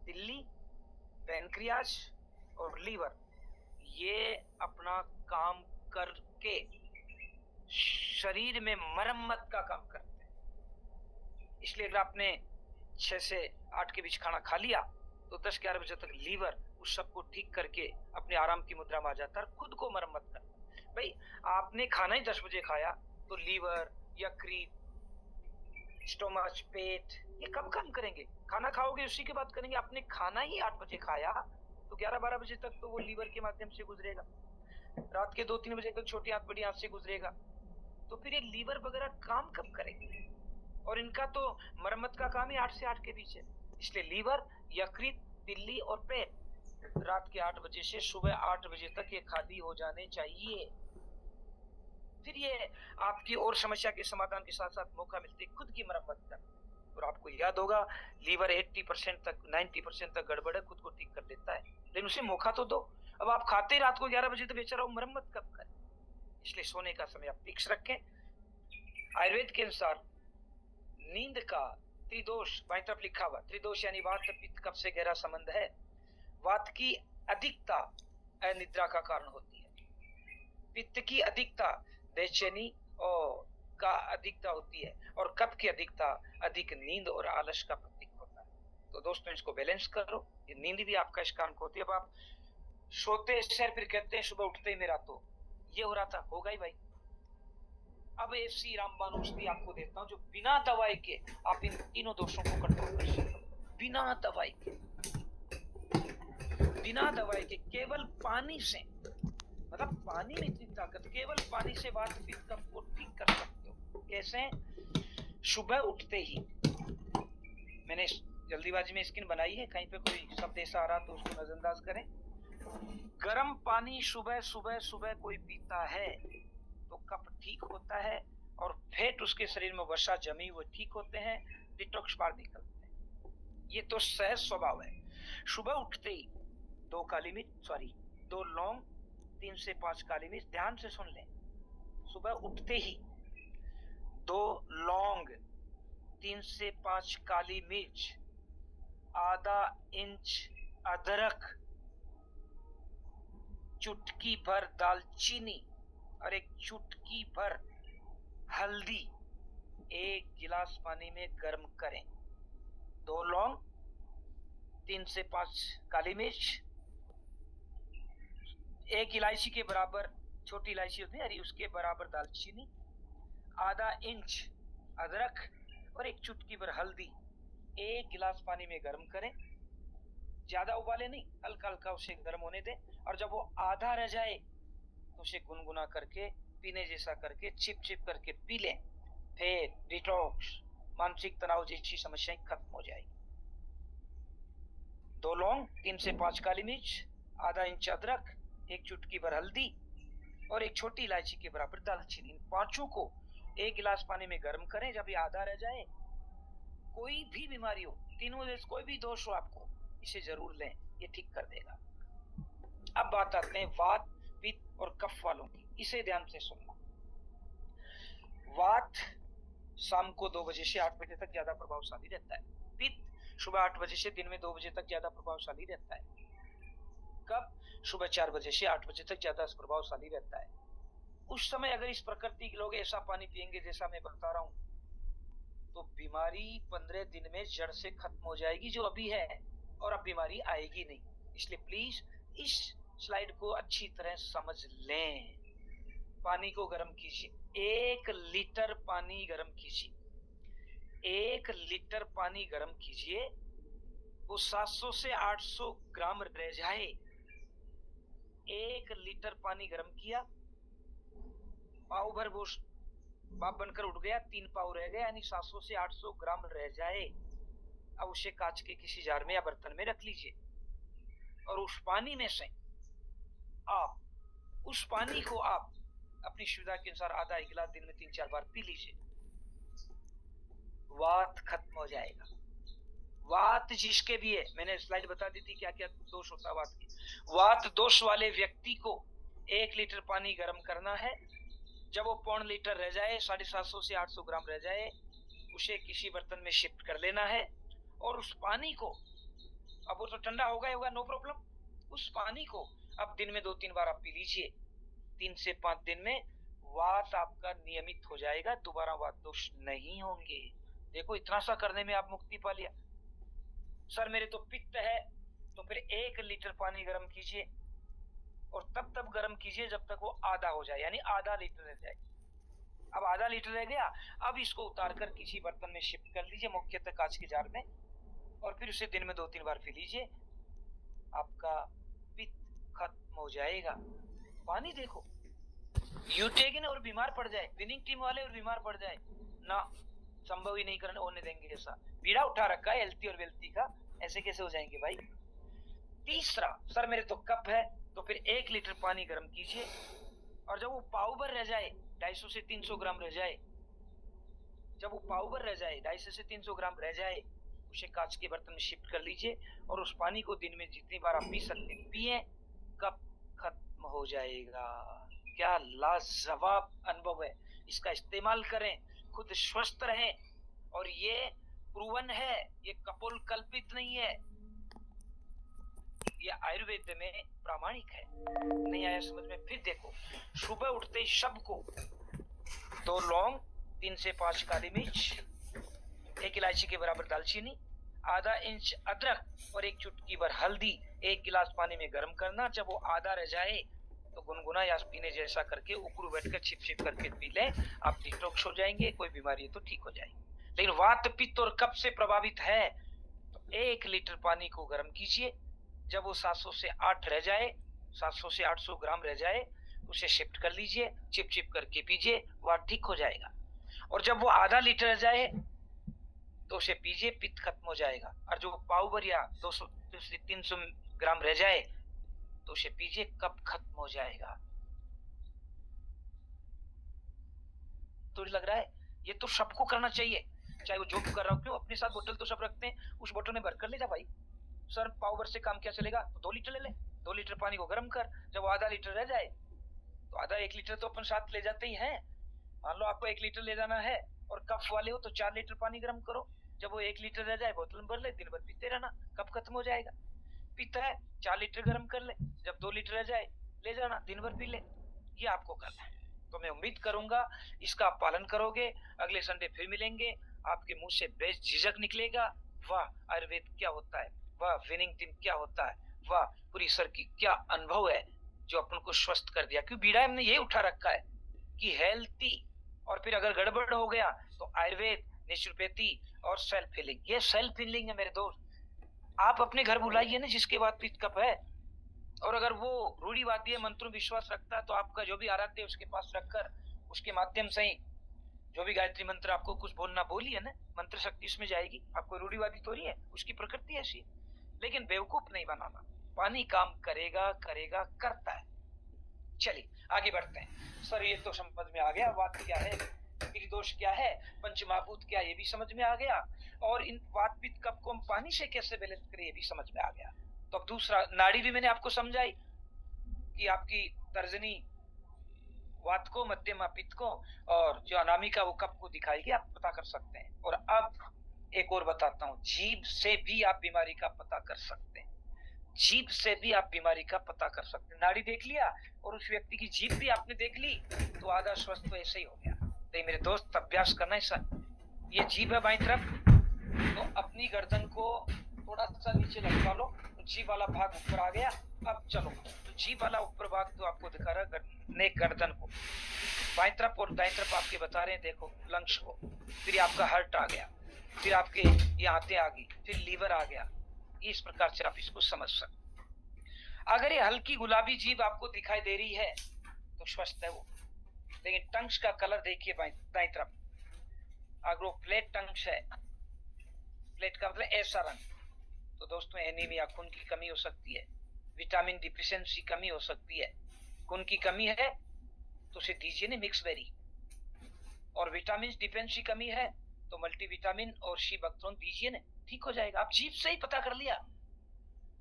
तिल्ली, पैनक्रियाज और लीवर, ये अपना काम करके शरीर में मरम्मत का काम करते हैं। इसलिए अगर आपने 6 से 8 के बीच खाना खा लिया तो 10-11 बजे तक लीवर उस सबको ठीक करके अपने आराम की मुद्रा में आ जाता है, खुद को मरम्मत करता है। भाई आपने खाना ही 10 बजे खाया तो लीवर, यकृत, स्टोमच, पेट, ये कब काम करेंगे? खाना खाओगे उसी के बाद करेंगे। आपने खाना ही 8 बजे खाया तो 11-12 बजे तक तो वो लीवर के माध्यम से गुजरेगा, रात के 2-3 बजे तक छोटी आंत बड़ी आंत से गुजरेगा। तो फिर ये लीवर वगैरह काम कब करेंगे? और इनका तो मरम्मत का काम ही 8 से 8 के बीच है। इसलिए लीवर, यकृत, तिल्ली और पेट रात के 8 बजे से सुबह 8 बजे तक ये खाली हो जाने चाहिए। फिर ये आपकी और समस्या के समाधान के साथ साथ मौका मिलते खुद की मरम्मत कर। और आपको याद होगा लीवर 80% तक 90% तक गड़बड़ है, खुद को ठीक कर लेता है, लेकिन उसे मौका तो दो। अब आप खाते ही रात को 11 बजे तक बेचारा मरम्मत कब करें? इसलिए सोने का समय आप फिक्स रखें। आयुर्वेद के अनुसार नींद का त्रिदोष, बाईं तरफ लिखा हुआ, त्रिदोष यानी वात, पित्त, कफ से गहरा संबंध है। वात की अधिकता अनिद्रा का कारण होती है, पित्त की अधिकता बेचैनी और का अधिकता होती है, और कफ की अधिकता अधिक नींद और आलस का प्रतीक होता है। तो दोस्तों इसको बैलेंस करो। ये नींद भी आपका इस कारण होती है। अब आप सोते शहर फिर कहते हैं सुबह उठते ही मेरा तो ये हो रहा था, होगा ही भाई। अब ऐसी रामबाण औषधि आपको देता हूं जो बिना दवाई के आप इन तीनों दोषों को कंट्रोल कर सकते, बिना दवाई के, बिना दवाई के, केवल पानी से। मतलब पानी में इतनी ताकत, केवल पानी से वात पित्त कफ को ठीक कर सकते हो। कैसे? सुबह उठते ही, मैंने जल्दीबाजी में स्क्रीन बनाई है, कहीं पे कोई शब्द ऐसा आ रहा तो उसको नजरअंदाज करें। गर्म पानी सुबह सुबह सुबह कोई पीता है तो कफ ठीक होता है और फैट उसके शरीर में वसा जमी हुए ठीक होते हैं, डिटॉक्स बाहर निकलते हैं। ये तो सहज स्वभाव है। सुबह उठते ही 2 काली मिर्च, 2 लौंग, 3 से 5 काली मिर्च, ध्यान से सुन लें। सुबह उठते ही 2 लौंग, 3 से 5 काली मिर्च, आधा इंच अदरक, चुटकी भर दालचीनी और एक चुटकी भर हल्दी 1 गिलास पानी में गर्म करें। 2 लौंग, 3 से 5 काली मिर्च, 1 इलायची के बराबर, छोटी इलायची होती है हरी, उसके बराबर दालचीनी, आधा इंच अदरक और एक चुटकी भर हल्दी 1 गिलास पानी में गर्म करें। ज्यादा उबाले नहीं, हल्का हल्का उसे गर्म होने दें, और जब वो आधा रह जाए तो उसे गुनगुना करके पीने जैसा करके चिप चिप करके पी लें। फिर डिटॉक्स, मानसिक तनाव जैसी समस्याएं खत्म हो जाएगी। 2 लौंग, 3 से 5 काली मिर्च, आधा इंच अदरक, 1 चुटकी भर हल्दी और एक छोटी इलायची के बराबर दालचीनी, इन पांचों को 1 गिलास पानी में गर्म करें। जब ये आधा रह जाए, कोई भी बीमारी हो, तीनों में कोई भी दोष हो आपको, इसे जरूर लें, ये ठीक कर देगा। अब बात आते हैं वात, पित्त और कफ वालों की, इसे ध्यान से सुनना। वात शाम को 2 बजे से 8 बजे तक ज्यादा प्रभावशाली रहता है। पित्त सुबह 8 बजे से दिन में 2 बजे तक ज्यादा प्रभावशाली रहता है। कफ सुबह 4 बजे से 8 बजे तक ज्यादा प्रभावशाली रहता है। उस समय अगर इस प्रकृति के लोग ऐसा पानी पिएंगे जैसा मैं बता रहा हूं, तो बीमारी 15 दिन में जड़ से खत्म हो जाएगी जो अभी है, और अब बीमारी आएगी नहीं। इसलिए प्लीज इस स्लाइड को अच्छी तरह समझ लें। पानी को गर्म कीजिए, 1 लीटर पानी गर्म कीजिए, 1 लीटर पानी गर्म कीजिए, वो 700 से 800 ग्राम रह जाए। 1 लीटर पानी गर्म किया, पाव भर वो भाप बनकर उठ गया, 3 पाव रह गए, यानी 700 से 800 ग्राम रह जाए। अब उसे कांच के किसी जार में या बर्तन में रख लीजिए और उस पानी में से आप उस पानी को आप अपनी सुविधा के अनुसार आधा एक गिलास दिन में 3-4 बार पी लीजिए, वात खत्म हो जाएगा। वात जिसके भी है, मैंने स्लाइड बता दी थी क्या क्या दोष होता है वात की। वात दोष वाले व्यक्ति को 1 लीटर पानी गर्म करना है, जब वो 1.25 लीटर रह जाए, 750 से 800 ग्राम रह जाए, उसे किसी बर्तन में शिफ्ट कर लेना है और उस पानी को, अब वो तो ठंडा होगा नो प्रॉब्लम, उस पानी को अब दिन में 2-3 बार आप पी लीजिए। 3 से 5 दिन में वात आपका नियमित हो जाएगा, दोबारा वात दोष नहीं होंगे। देखो इतना सा करने में आप मुक्ति पा लिया। सर मेरे तो पित्त है, तो फिर 1 लीटर पानी गर्म कीजिए और तब गर्म कीजिए जब तक वो आधा हो जाए, यानी आधा लीटर रह जाए। अब आधा लीटर रह गया, अब इसको उतारकर किसी बर्तन में शिफ्ट कर लीजिए, मुख्यतः कांच के जार में, और फिर उसे दिन में 2-3 बार पी लीजिए, आपका पित्त खत्म हो जाएगा। पानी देखो, यूटेगिन और बीमार पड़ जाए, विनिंग टीम वाले और बीमार पड़ जाए ना, संभव ही नहीं करने होने देंगे। ऐसा बीड़ा उठा रखा है हेल्थी और वेल्थी का, ऐसे कैसे हो जाएंगे भाई। तीसरा, सर मेरे तो कप है, तो फिर 1 लीटर पानी गर्म कीजिए और जब वो पाव भर रह जाए, 250 से 300 ग्राम रह जाए, जब वो पाव भर रह जाए, 250 से 300 ग्राम रह जाए, उसे कांच के बर्तन में शिफ्ट कर लीजिए और उस पानी को दिन में जितनी बार आप पी सकते हैं पिए, कप खत्म हो जाएगा। क्या लाजवाब अनुभव है, इसका इस्तेमाल करें, खुद स्वस्थ रहें। और ये प्रूवन है, ये कपोल कल्पित नहीं है, ये आयुर्वेद में प्रामाणिक है। नहीं आया समझ में, फिर देखो, सुबह उठते ही सबको 2 लौंग, 3 से 5 काली मिर्च, 1 इलायची के बराबर दालचीनी, आधा इंच अदरक और 1 चुटकी भर हल्दी 1 गिलास पानी में गर्म करना। जब वो आधा रह जाए तो गुनगुना या पीने जैसा करके उकड़ू बैठकर छिप छिप करके पी लें, आप डिटॉक्स हो जाएंगे, कोई बीमारी है तो ठीक हो जाएगी। लेकिन वात पित्त और कफ से प्रभावित है तो 1 लीटर पानी को गर्म कीजिए, जब वो 700 से 8 रह जाए, 700 से 800 ग्राम रह जाए, उसे शिफ्ट कर लीजिए, चिप चिप करके पीजिए, वह ठीक हो जाएगा। और जब वो आधा लीटर रह जाए तो उसे पीजिए, पित्त खत्म हो जाएगा। और जो पाव भर या 200 से 300 ग्राम रह जाए तो उसे पीजिए, कफ खत्म हो जाएगा। तो लग रहा है ये तो सबको करना चाहिए, चाहे वो जो भी कर रहा हो। क्यों, अपने साथ बोतल तो सब रखते हैं, उस बोतल में भरकर ले जा भाई। सर पाव भर से काम क्या चलेगा, तो 2 लीटर ले ले, 2 लीटर पानी को गर्म कर, जब आधा लीटर रह जाए तो आधा 1 लीटर तो अपन साथ ले जाते ही हैं। मान लो आपको 1 लीटर ले जाना है और कफ वाले हो तो 4 लीटर पानी गर्म करो, जब वो 1 लीटर रह जाए बोतल में भर ले, दिन भर पीते रहना, कफ खत्म हो जाएगा। पीता है 4 लीटर गर्म कर ले, जब 2 लीटर रह जाए ले जाना, दिन भर पी ले। ये आपको करना है, तो मैं उम्मीद करूंगा इसका आप पालन करोगे। अगले संडे फिर मिलेंगे, आपके मुंह से बेझिझक निकलेगा, वाह आयुर्वेद क्या होता है, वाह विनिंग टीम क्या होता है, वाह पूरी सर की क्या अनुभव है जो अपन को स्वस्थ कर दिया। क्यों, बीड़ा हमने ये उठा रखा है कि हेल्थी, और फिर अगर गड़बड़ हो गया तो आयुर्वेद, नेचुरोपैथी और सेल्फ हीलिंग। ये सेल्फ हीलिंग है मेरे दोस्त। आप अपने घर बुलाइए ना जिसके बाद पित्त कफ है, और अगर वो रूढ़िवादी मंत्रों विश्वास रखता है तो आपका जो भी आराध्य है उसके पास रखकर उसके माध्यम से ही जो भी गायत्री मंत्र आपको कुछ बोलना बोलिए ना, मंत्र शक्ति उसमें जाएगी। आपको रूढ़िवादी तो नहीं है, उसकी प्रकृति ऐसी है। लेकिन बेवकूफ नहीं बनाना, पानी काम करेगा करेगा करता है। चलिए आगे बढ़ते हैं। सर ये तो समझ में आ गया, वात क्या है, दोष क्या है, पंचमहाभूत क्या, ये भी समझ में आ गया, और इन वात पित्त कफ को हम पानी से कैसे बैलेंस करें ये भी समझ में आ गया। तो अब दूसरा, नाड़ी भी मैंने आपको समझाई कि आपकी तर्जनी वात को, मध्यमा पित्त को, और जो अनामिका वो कफ को दिखाएगी, आप पता कर सकते हैं। और अब एक और बताता हूँ, जीभ से भी आप बीमारी का पता कर सकते हैं, जीभ से भी आप बीमारी का पता कर सकते हैं। नाड़ी देख लिया और उस व्यक्ति की जीभ भी आपने देख ली तो आधा स्वस्थ तो ऐसे ही हो गया। तो मेरे दोस्त अभ्यास करना है सर, ये जीभ है बाई तरफ, तो अपनी गर्दन को थोड़ा सा नीचे लटका लो, तो जीभ वाला भाग ऊपर आ गया। अब चलो, तो जीभ वाला ऊपर भाग तो आपको दिखा रहा है गर्दन को, बाई तरफ और दाई तरफ आपके बता रहे हैं, देखो लंग्स को, फिर आपका हार्ट आ गया, फिर आपके ये आंतें आ गई, फिर लीवर आ गया। इस प्रकार से आप इसको समझ सकते। अगर ये हल्की गुलाबी जीभ आपको दिखाई दे रही है तो स्वस्थ है वो। लेकिन टंग्स का कलर देखिए दाई तरफ, अगर वो प्लेट टंग्स है, प्लेट का मतलब ऐसा रंग, तो दोस्तों एनीमिया, खून की कमी हो सकती है। विटामिन डिफिशियंसी कमी हो सकती है, खून की कमी है तो उसे दीजिए ना मिक्स बेरी, और विटामिन डिफिशियंसी कमी है तो मल्टीविटामिन और शी बकथ्रोन दीजिए ना, ठीक हो जाएगा। आप जीभ से ही पता कर लिया,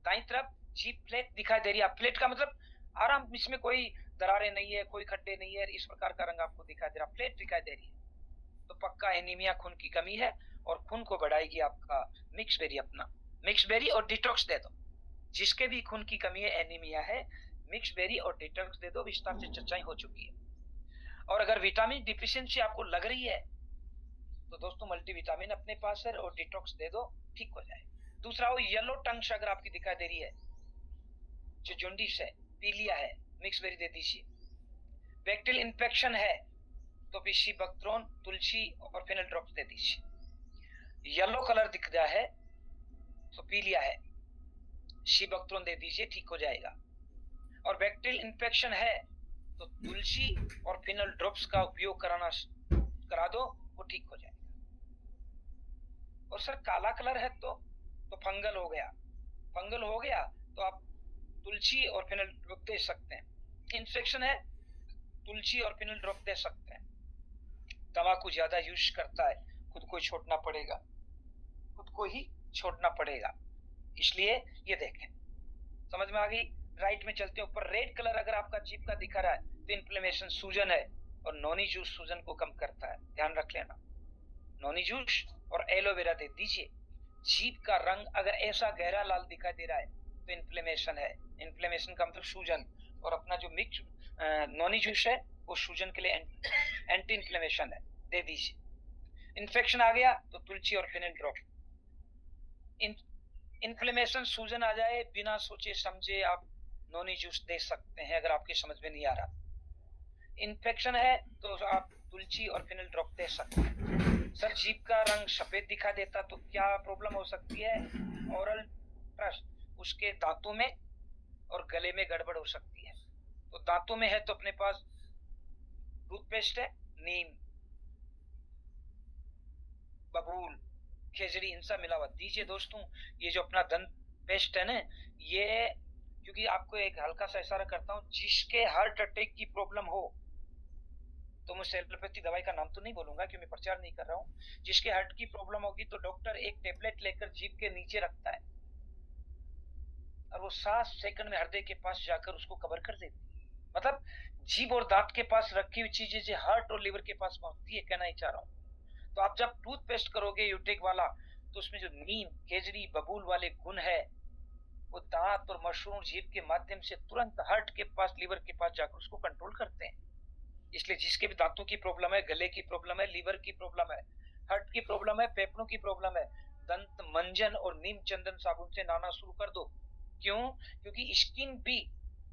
दाईं तरफ जीभ प्लेट दिखाई दे रही है, प्लेट का मतलब आराम, इसमें कोई दरारें नहीं है, कोई खड्डे नहीं है, इस प्रकार का रंग आपको दिखाई दे रहा, प्लेट दिखाई दे रही है, तो पक्का एनीमिया, खून की कमी है, और खून को बढ़ाएगी आपका मिक्स बेरी। अपना मिक्स बेरी और डिटॉक्स दे दो, जिसके भी खून की कमी है, एनीमिया है, मिक्स बेरी और डिटॉक्स दे दो, विस्तार से चर्चाएं हो चुकी है। और अगर विटामिन डिफिशियंसी आपको लग रही है तो दोस्तों मल्टीविटामिन अपने पास है और डिटॉक्स दे दो, ठीक हो जाए। दूसरा, वो येलो टंग्स अगर आपकी दिखाई दे रही है, जो जॉन्डिस है, पीलिया है, मिक्स बेरी दे दीजिए। बैक्टीरियल इन्फेक्शन है तो शी बकथ्रोन, तुलसी और फेनल ड्रॉप्स दे दीजिए। येलो कलर दिख रहा है तो पीलिया है, शी बकथ्रोन दे दीजिए, ठीक हो जाएगा। और बैक्टीरियल इन्फेक्शन है तो तुलसी और फेनल ड्रॉप्स का उपयोग करा दो, वो ठीक हो जाएगा। और सर काला कलर है तो फंगल हो गया, फंगल हो गया तो आप तुलसी और फेनल ड्रॉप दे सकते हैं। इन्फेक्शन है, तुलसी और फेनल ड्रॉप दे सकते हैं। तंबाकू ज्यादा यूज करता है, खुद को छोड़ना पड़ेगा, खुद को ही छोड़ना पड़ेगा, इसलिए ये देखें। समझ में आ गई? राइट में चलते हैं ऊपर। रेड कलर अगर आपका जीभ का दिखा रहा है तो इन्फ्लेमेशन, सूजन है, और नोनी जूस सूजन को कम करता है, ध्यान रख लेना। नोनी जूस और एलोवेरा दे दीजिए। जीभ का रंग अगर ऐसा गहरा लाल दिखाई दे रहा है तो इन्फ्लेमेशन है, इन्फ्लेमेशन का मतलब सूजन, और अपना जो मिक्स नोनी जूस है वो सूजन के लिए एंटी इन्फ्लेमेशन है, दे दीजिए। इन्फेक्शन आ गया तो तुलसी और फेनल ड्रॉप। इन्फ्लेमेशन, सूजन आ जाए, बिना सोचे समझे आप नोनी जूस दे सकते हैं अगर आपकी समझ में नहीं आ रहा। इन्फेक्शन है तो आप तुलसी और फेनल ड्रॉप दे सकते हैं। सर जीभ का रंग सफेद दिखा देता तो क्या प्रॉब्लम हो सकती है? ओरल ट्रस्ट, उसके दांतों में और गले में गड़बड़ हो सकती है। तो दांतों में है तो अपने पास टूथपेस्ट है, नीम, बबूल, खेजड़ी, इनसा मिला हुआ दीजिए दोस्तों। ये जो अपना दंत पेस्ट है ना, ये क्योंकि आपको एक हल्का सा इशारा करता हूँ, जिसके हार्ट अटैक की प्रॉब्लम हो, तो मैं एलोपैथी दवाई का नाम तो नहीं बोलूंगा क्योंकि मैं प्रचार नहीं कर रहा हूँ, जिसके हार्ट की प्रॉब्लम होगी तो डॉक्टर एक टेबलेट लेकर जीभ के नीचे रखता है और वो 7 सेकंड में हृदय के पास जाकर उसको कवर कर देती है। मतलब जीभ और दांत के पास रखी हुई चीजें जो हार्ट और लिवर के पास पहुंचती है, कहना ही चाह रहा हूँ। तो आप जब टूथपेस्ट करोगे यूटेक वाला, तो उसमें जो नीम, केजरी, बबूल वाले गुण है, वो दांत और मशरूम जीभ के माध्यम से तुरंत हार्ट के पास, लिवर के पास जाकर उसको कंट्रोल करते हैं। इसलिए जिसके भी दांतों की प्रॉब्लम है, गले की प्रॉब्लम है, लीवर की प्रॉब्लम है, हार्ट की प्रॉब्लम है, फेफड़ों की प्रॉब्लम है, दंत मंजन और नीम चंदन साबुन से नहाना शुरू कर दो। क्यों? क्योंकि स्किन भी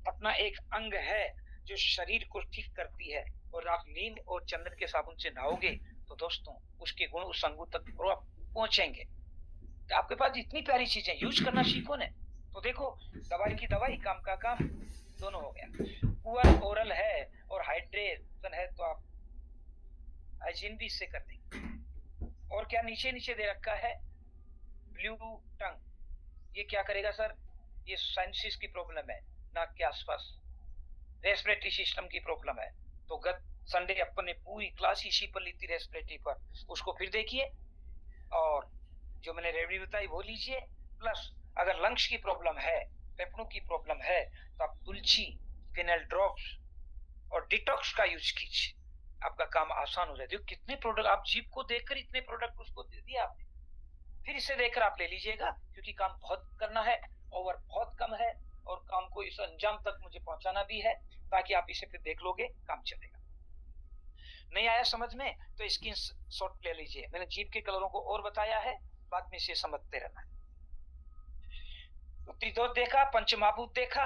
अपना एक अंग है जो शरीर को ठीक करती है, और आप नीम और चंदन के साबुन से नहाओगे तो दोस्तों उसके गुण उस अंगों तक पहुंचेंगे। तो आपके पास इतनी प्यारी चीजें, यूज करना सीखो ने, तो देखो दवाई की दवाई, काम का काम, दोनों हो गया। पुअर ओरल है और हाइड्रेशन है तो आप हाइजीन भी इससे कर देंगे। और क्या नीचे नीचे दे रखा है? ब्लू टंग, ये क्या करेगा सर? ये साइनसिस की प्रॉब्लम है, नाक के आसपास, रेस्पिरेटरी सिस्टम की प्रॉब्लम है। तो गत संडे अपन ने पूरी क्लास इसी पर ली थी, रेस्पिरेटरी पर, उसको फिर देखिए, और जो मैंने रेमेडी बताई वो लीजिए। प्लस अगर लंग्स की प्रॉब्लम है, फेफड़ों की प्रॉब्लम है, तो आप तुलसी, फेनल ड्रॉप्स और डिटॉक्स का यूज कीजिए, आपका काम आसान हो जाए। कितने प्रोडक्ट आप जीभ को देखकर इतने प्रोडक्ट उसको दे दिए आपने, फिर इसे देखकर आप ले लीजिएगा, क्योंकि काम बहुत करना है, ओवर बहुत कम है, और काम को इस अंजाम तक मुझे पहुंचाना भी है, ताकि आप इसे फिर देख लोगे, काम चलेगा। नहीं आया समझ में तो स्क्रीन शॉट ले लीजिए, मैंने जीभ के कलरों को और बताया है, बाद में इसे समझते रहना है। तो त्रिदोष देखा, पंचमहाभूत देखा,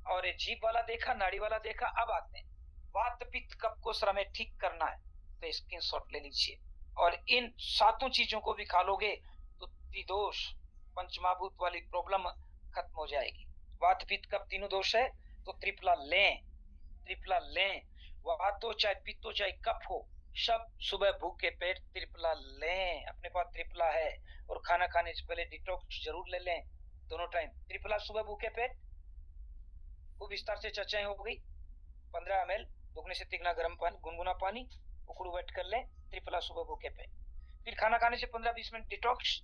और ये जीभ वाला देखा, नाड़ी वाला देखा। अब आते हैं वात पित्त कफ को समय ठीक करना है, तो स्क्रीन शॉट ले लीजिए, और इन 7 चीजों को भी खा लोगे तो त्रिदोष पंचमहाभूत वाली प्रॉब्लम खत्म हो जाएगी। वात पित्त कफ तीनों दोष है तो त्रिफला लें, त्रिफला लें। वातो चाहे पित्तो चाहे कफ हो, सब सुबह भूखे पेट त्रिफला लें, अपने पास त्रिफला है। और खाना खाने से पहले डिटॉक्स जरूर ले लें, दोनों टाइम त्रिफला सुबह भूखे पेट, खूब विस्तार से चर्चाएं हो गई। 15 ml दुगने से तिगुना गर्म पानी, गुनगुना पानी उखड़ू वेट कर लें, त्रिफला सुबह भूखे पे। फिर खाना खाने से 15-20 मिनट डिटॉक्स,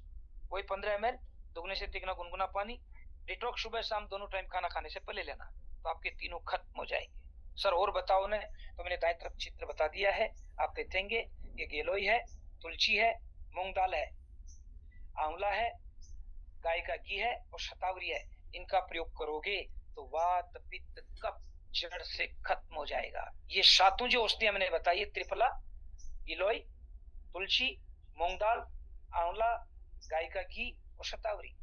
वही 15 ml दुगने से तिगुना गुनगुना पानी, डिटॉक्स सुबह शाम दोनों टाइम खाना खाने से पहले लेना, तो आपके तीनों खत्म हो जाएंगे। सर और बताओ ने, तो मैंने दाएं तरफ चित्र बता दिया है, आप देखेंगे ये गिलोय है, तुलसी है, मूंग दाल है, आंवला है, गाय का घी है और शतावरी है। इनका प्रयोग करोगे तो वात पित्त कफ जड़ से खत्म हो जाएगा। ये सातों जो औषधियां मैंने बताई है, त्रिफला, गिलोय, तुलसी, मूंग दाल, आंवला, गाय का घी और शतावरी,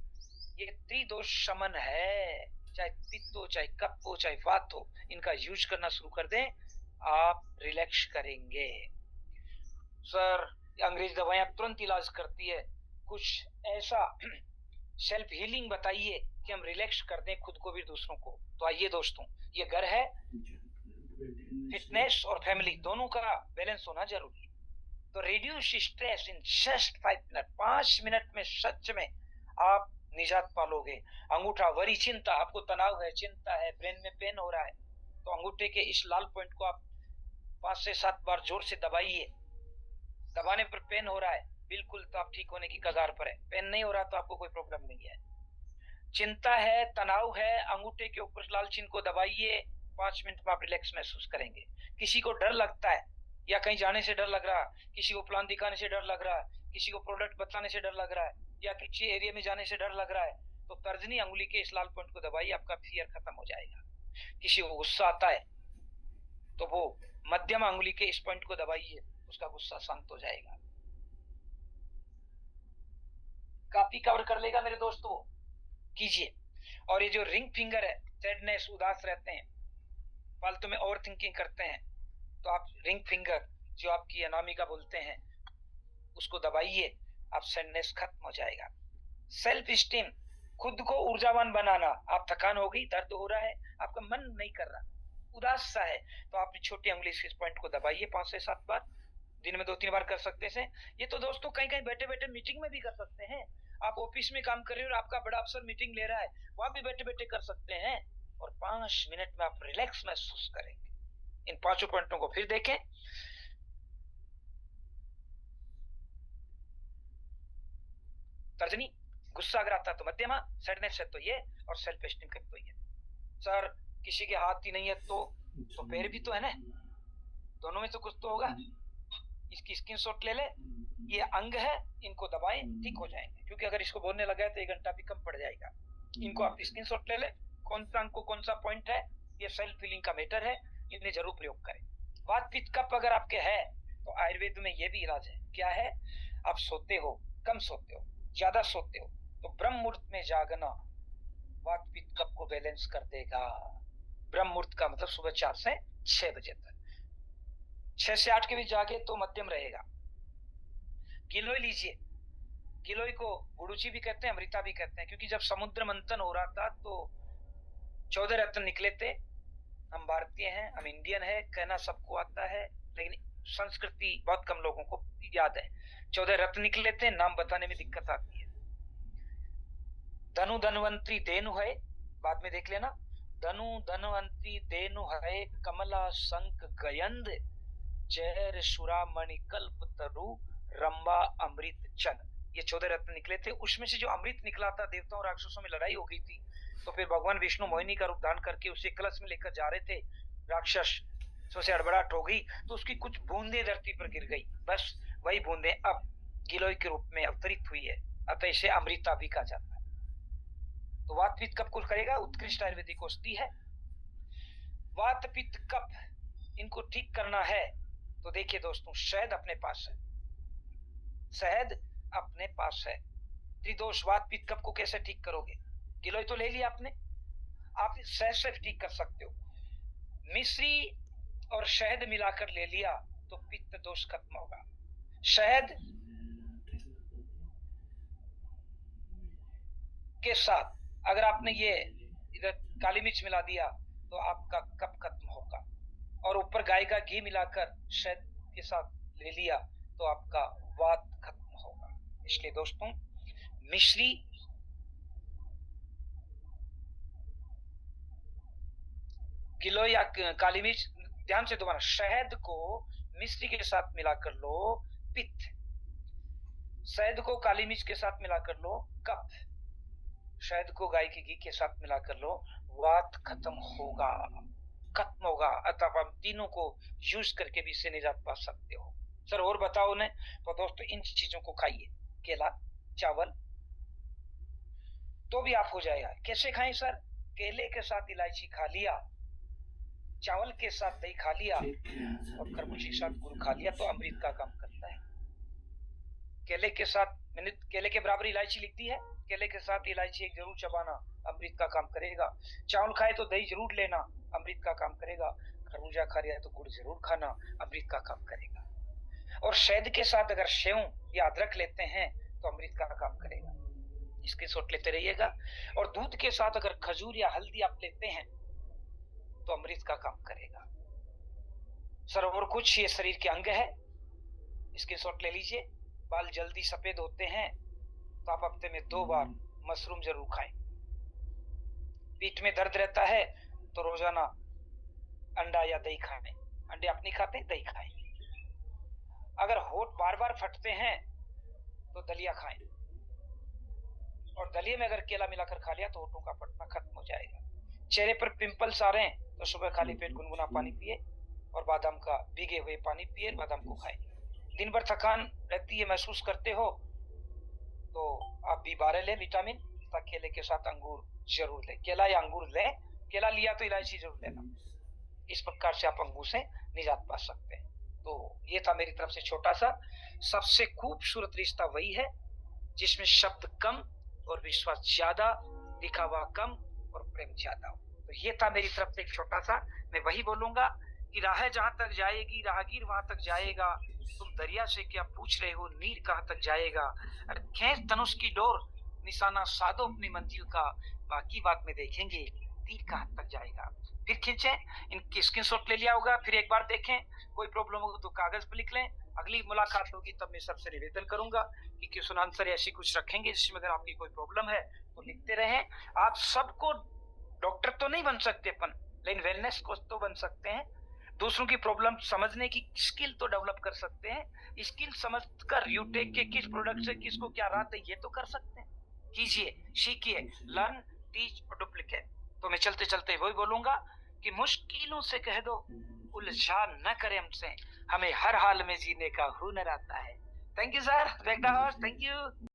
ये त्रिदोष शमन है। चाहे पित्त हो, चाहे कफ हो, चाहे वात हो, इनका यूज करना शुरू कर दें, आप रिलैक्स करेंगे। सर अंग्रेज दवाइयां तुरंत इलाज करती है, कुछ ऐसा सेल्फ हीलिंग बताइए कि हम रिलैक्स कर दें खुद को भी दूसरों को। तो आइए दोस्तों, ये घर है, फिटनेस और फैमिली दोनों का बैलेंस होना जरूरी है। तो reduce stress in just 5 minute, 5 minute में सच में आप निजात पालोगे। अंगूठा, वरी चिंता, आपको तनाव है, चिंता है, ब्रेन में पेन हो रहा है, तो अंगूठे के इस लाल पॉइंट को आप 5 से 7 बार जोर से दबाइए। दबाने पर पेन हो रहा है बिल्कुल, तो आप ठीक होने की कगार पर है। पेन नहीं हो रहा तो आपको कोई प्रॉब्लम नहीं है। चिंता है, तनाव है, अंगूठे के ऊपर लाल चिन्ह को दबाइए, 5 मिनट में आप रिलैक्स महसूस करेंगे। किसी को डर लगता है या कहीं जाने से डर लग रहा है, किसी को प्लान दिखाने से डर लग रहा है, किसी को प्रोडक्ट बताने से डर लग रहा है, या किसी एरिया में जाने से डर लग रहा है, तो तर्जनी अंगुली के इस लाल पॉइंट को दबाइए, आपका फियर खत्म हो जाएगा। किसी को गुस्सा आता है तो वो मध्यम अंगुली के इस पॉइंट को दबाइए, उसका गुस्सा शांत हो जाएगा। काफी कवर कर लेगा मेरे दोस्तों, कीजिए। और ये जो रिंग फिंगर है, सैडनेस, उदास रहते हैं, फालतू में ओवर थिंकिंग करते हैं, तो आप रिंग फिंगर जो आपकी अनामिका बोलते हैं उसको दबाइए, आप सैडनेस खत्म हो जाएगा। सेल्फ स्टीम, खुद को ऊर्जावान बनाना, आप थकान हो गई, दर्द हो रहा है, आपका मन नहीं कर रहा, उदास सा है, तो आप छोटी उंगली से इस पॉइंट को दबाइए 5 से 7 बार, दिन में 2-3 बार कर सकते हैं। ये तो दोस्तों कहीं कहीं बैठे बैठे मीटिंग में भी कर सकते हैं। आप ऑफिस में काम कर रहे हो और आपका बड़ा अफसर मीटिंग ले रहा है, वहां भी बैठे बैठे कर सकते हैं, और 5 मिनट में आप रिलैक्स महसूस करेंगे। इन 5 पॉइंटों को फिर देखें। तर्जनी, गुस्सा अगर आता तो मध्यमा, सैडनेस है तो ये, और सेल्फ एस्टीम है तो ये। सर किसी के हाथ ही नहीं है तो पैर भी तो है ना, दोनों में तो कुछ तो होगा। इसकी स्क्रीनशॉट ले ले, ये अंग है, इनको दबाएं, ठीक हो जाएंगे। क्योंकि अगर इसको बोलने लगा है तो 1 घंटा भी कम पड़ जाएगा। इनको आप स्क्रीनशॉट ले ले, कौन सा अंग को कौन सा पॉइंट है, ये सेल्फ फीलिंग का मैटर है, इन्हें जरूर प्रयोग करें। वात पित्त कफ अगर आपके है तो आयुर्वेद में ये भी इलाज है। क्या है? आप सोते हो, कम सोते हो, ज्यादा सोते हो, तो ब्रह्म मुहूर्त में जागना वात पित्त कफ को बैलेंस कर देगा। ब्रह्म मुहूर्त का मतलब सुबह 4 से 6 बजे तक, 6 से 8 के बीच जागे तो मध्यम रहेगा। गिलोय लीजिए, गिलोय को गुड़ुची भी कहते हैं, अमृता भी कहते हैं, क्योंकि जब समुद्र मंथन हो रहा था तो 14 रत्न निकले थे। हम भारतीय हैं, हम इंडियन है, कहना सबको आता है, लेकिन संस्कृति बहुत कम लोगों को याद है। 14 रत्न निकले थे, नाम बताने में दिक्कत आती है। धनु धनवंतरी देनु है, बाद में देख लेना। धनु धनवंतरी देनु है, कमला शंख गयंद, जहर सुरामणि कल्प तरु, रंबा अमृत चन। ये 14 रत्न निकले थे। उसमें से जो अमृत निकला था, देवताओं राक्षसों में लड़ाई हो गई थी, तो फिर भगवान विष्णु मोहिनी का रूप धारण करके उसे कलश में लेकर जा रहे थे। राक्षस से हड़बड़ाहट हो गई तो उसकी कुछ बूंदें धरती पर गिर गई, बस वही बूंदें अब गिलोय के रूप में अवतरित हुई है, अतः इसे अमृता भी कहा जाता है। तो वात पित्त कफ को करेगा, उत्कृष्ट आयुर्वेदिक औषधि है। वात पित्त कफ इनको ठीक करना है तो देखिए दोस्तों, शहद अपने पास है, शहद अपने पास है। त्रिदोष वात पित्त कफ को कैसे ठीक करोगे? गिलोय तो ले लिया आपने, आप शहद से ठीक कर सकते हो। मिश्री और शहद मिलाकर ले लिया तो पित्त दोष खत्म होगा। शहद के साथ अगर आपने ये इधर काली मिर्च मिला दिया तो आपका कफ खत्म होगा, और ऊपर गाय का घी मिलाकर शहद के साथ ले लिया तो आपका वात खत्म होगा। इसलिए दोस्तों, मिश्री गिलोय या काली मिर्च, ध्यान से दोबारा, शहद को मिश्री के साथ मिलाकर लो, पित्त। शहद को काली मिर्च के साथ मिलाकर लो, कफ। शहद को गाय के घी के साथ मिलाकर लो, वात खत्म होगा, खत्म होगा। अतः आप तीनों को यूज करके भी इससे निजात पा सकते हो। सर और बताओ ने, तो दोस्तों इन चीजों को खाइए, केला, चावल, तो भी आप हो जाएगा। कैसे खाएं सर? केले के साथ इलायची खा लिया, चावल के साथ दही खा लिया और खरबूजे के साथ गुड़ खा लिया, तो अमृत का काम करता है। केले के साथ, मैंने केले के बराबर इलायची लिख दी है, केले के साथ इलायची एक जरूर चबाना, अमृत का काम करेगा। चावल खाए तो दही जरूर लेना, अमृत का काम करेगा। खरबूजा खा लिया तो गुड़ जरूर खाना, अमृत का काम करेगा। और शहद के साथ अगर सेव या अदरक लेते हैं तो अमृत का काम करेगा। इसके शॉट लेते रहिएगा। और दूध के साथ अगर खजूर या हल्दी आप लेते हैं तो अमृत का काम करेगा। सर और कुछ, ये शरीर के अंग है, इसके शॉट ले लीजिए। बाल जल्दी सफेद होते हैं तो आप हफ्ते में 2 बार मशरूम जरूर खाएं। पीठ में दर्द रहता है तो रोजाना अंडा या दही खाएं। अंडे आप नहीं खाते, दही खाएं। अगर होठ बार बार फटते हैं तो दलिया खाएं, और दलिये में अगर केला मिलाकर खा लिया तो होठों का फटना खत्म हो जाएगा। चेहरे पर पिंपल्स आ रहे हैं तो सुबह खाली पेट गुनगुना पानी पिए और बादाम का भीगे हुए पानी पिए, बादाम को खाएं। दिन भर थकान रहती है, महसूस करते हो, तो आप B12 लें, विटामिन, तथा केले के साथ अंगूर जरूर लें। केला या अंगूर लें, केला लिया तो इलायची जरूर लेना। इस प्रकार से आप अंगूर से निजात पा सकते हैं। तो ये था मेरी तरफ से छोटा सा। सबसे खूबसूरत रिश्ता वही है जिसमें शब्द कम और विश्वास ज्यादा, दिखावा कम और प्रेम ज्यादा हो। तो ये था मेरी तरफ से एक छोटा सा। मैं वही बोलूंगा कि राह जहां तक जाएगी राहगीर वहां तक जाएगा। तुम दरिया से क्या पूछ रहे हो, नीर कहां तक जाएगा। अरे खींच धनुष की डोर, निशाना साधो अपनी मंजिल का, बाकी बात में देखेंगे तीर कहां तक जाएगा। फिर खींचें, इनकी स्क्रीनशॉट ले लिया होगा, फिर एक बार देखें। कोई प्रॉब्लम होगी तो कागज पर लिख लें। अगली मुलाकात होगी तब मैं सबसे निवेदन करूंगा कि क्वेश्चन आंसर ऐसी कुछ रखेंगे जिसमें अगर आपकी कोई प्रॉब्लम है तो लिखते रहें। आप सबको डॉक्टर तो नहीं बन सकते अपन, लेकिन वेलनेस कोच तो बन सकते हैं। दूसरों की प्रॉब्लम समझने की स्किल तो डेवलप कर सकते हैं। स्किल समझकर यूटेक के किस प्रोडक्ट से किसको क्या राहत है ये तो कर सकते हैं। कीजिए, सीखिए, लर्न, टीच और डुप्लीकेट। तो मैं चलते चलते वही बोलूंगा कि मुश्किलों से कह दो उलझा न करे हमसे, हमें हर हाल में जीने का हुनर आता है। Thank you sir, thank you.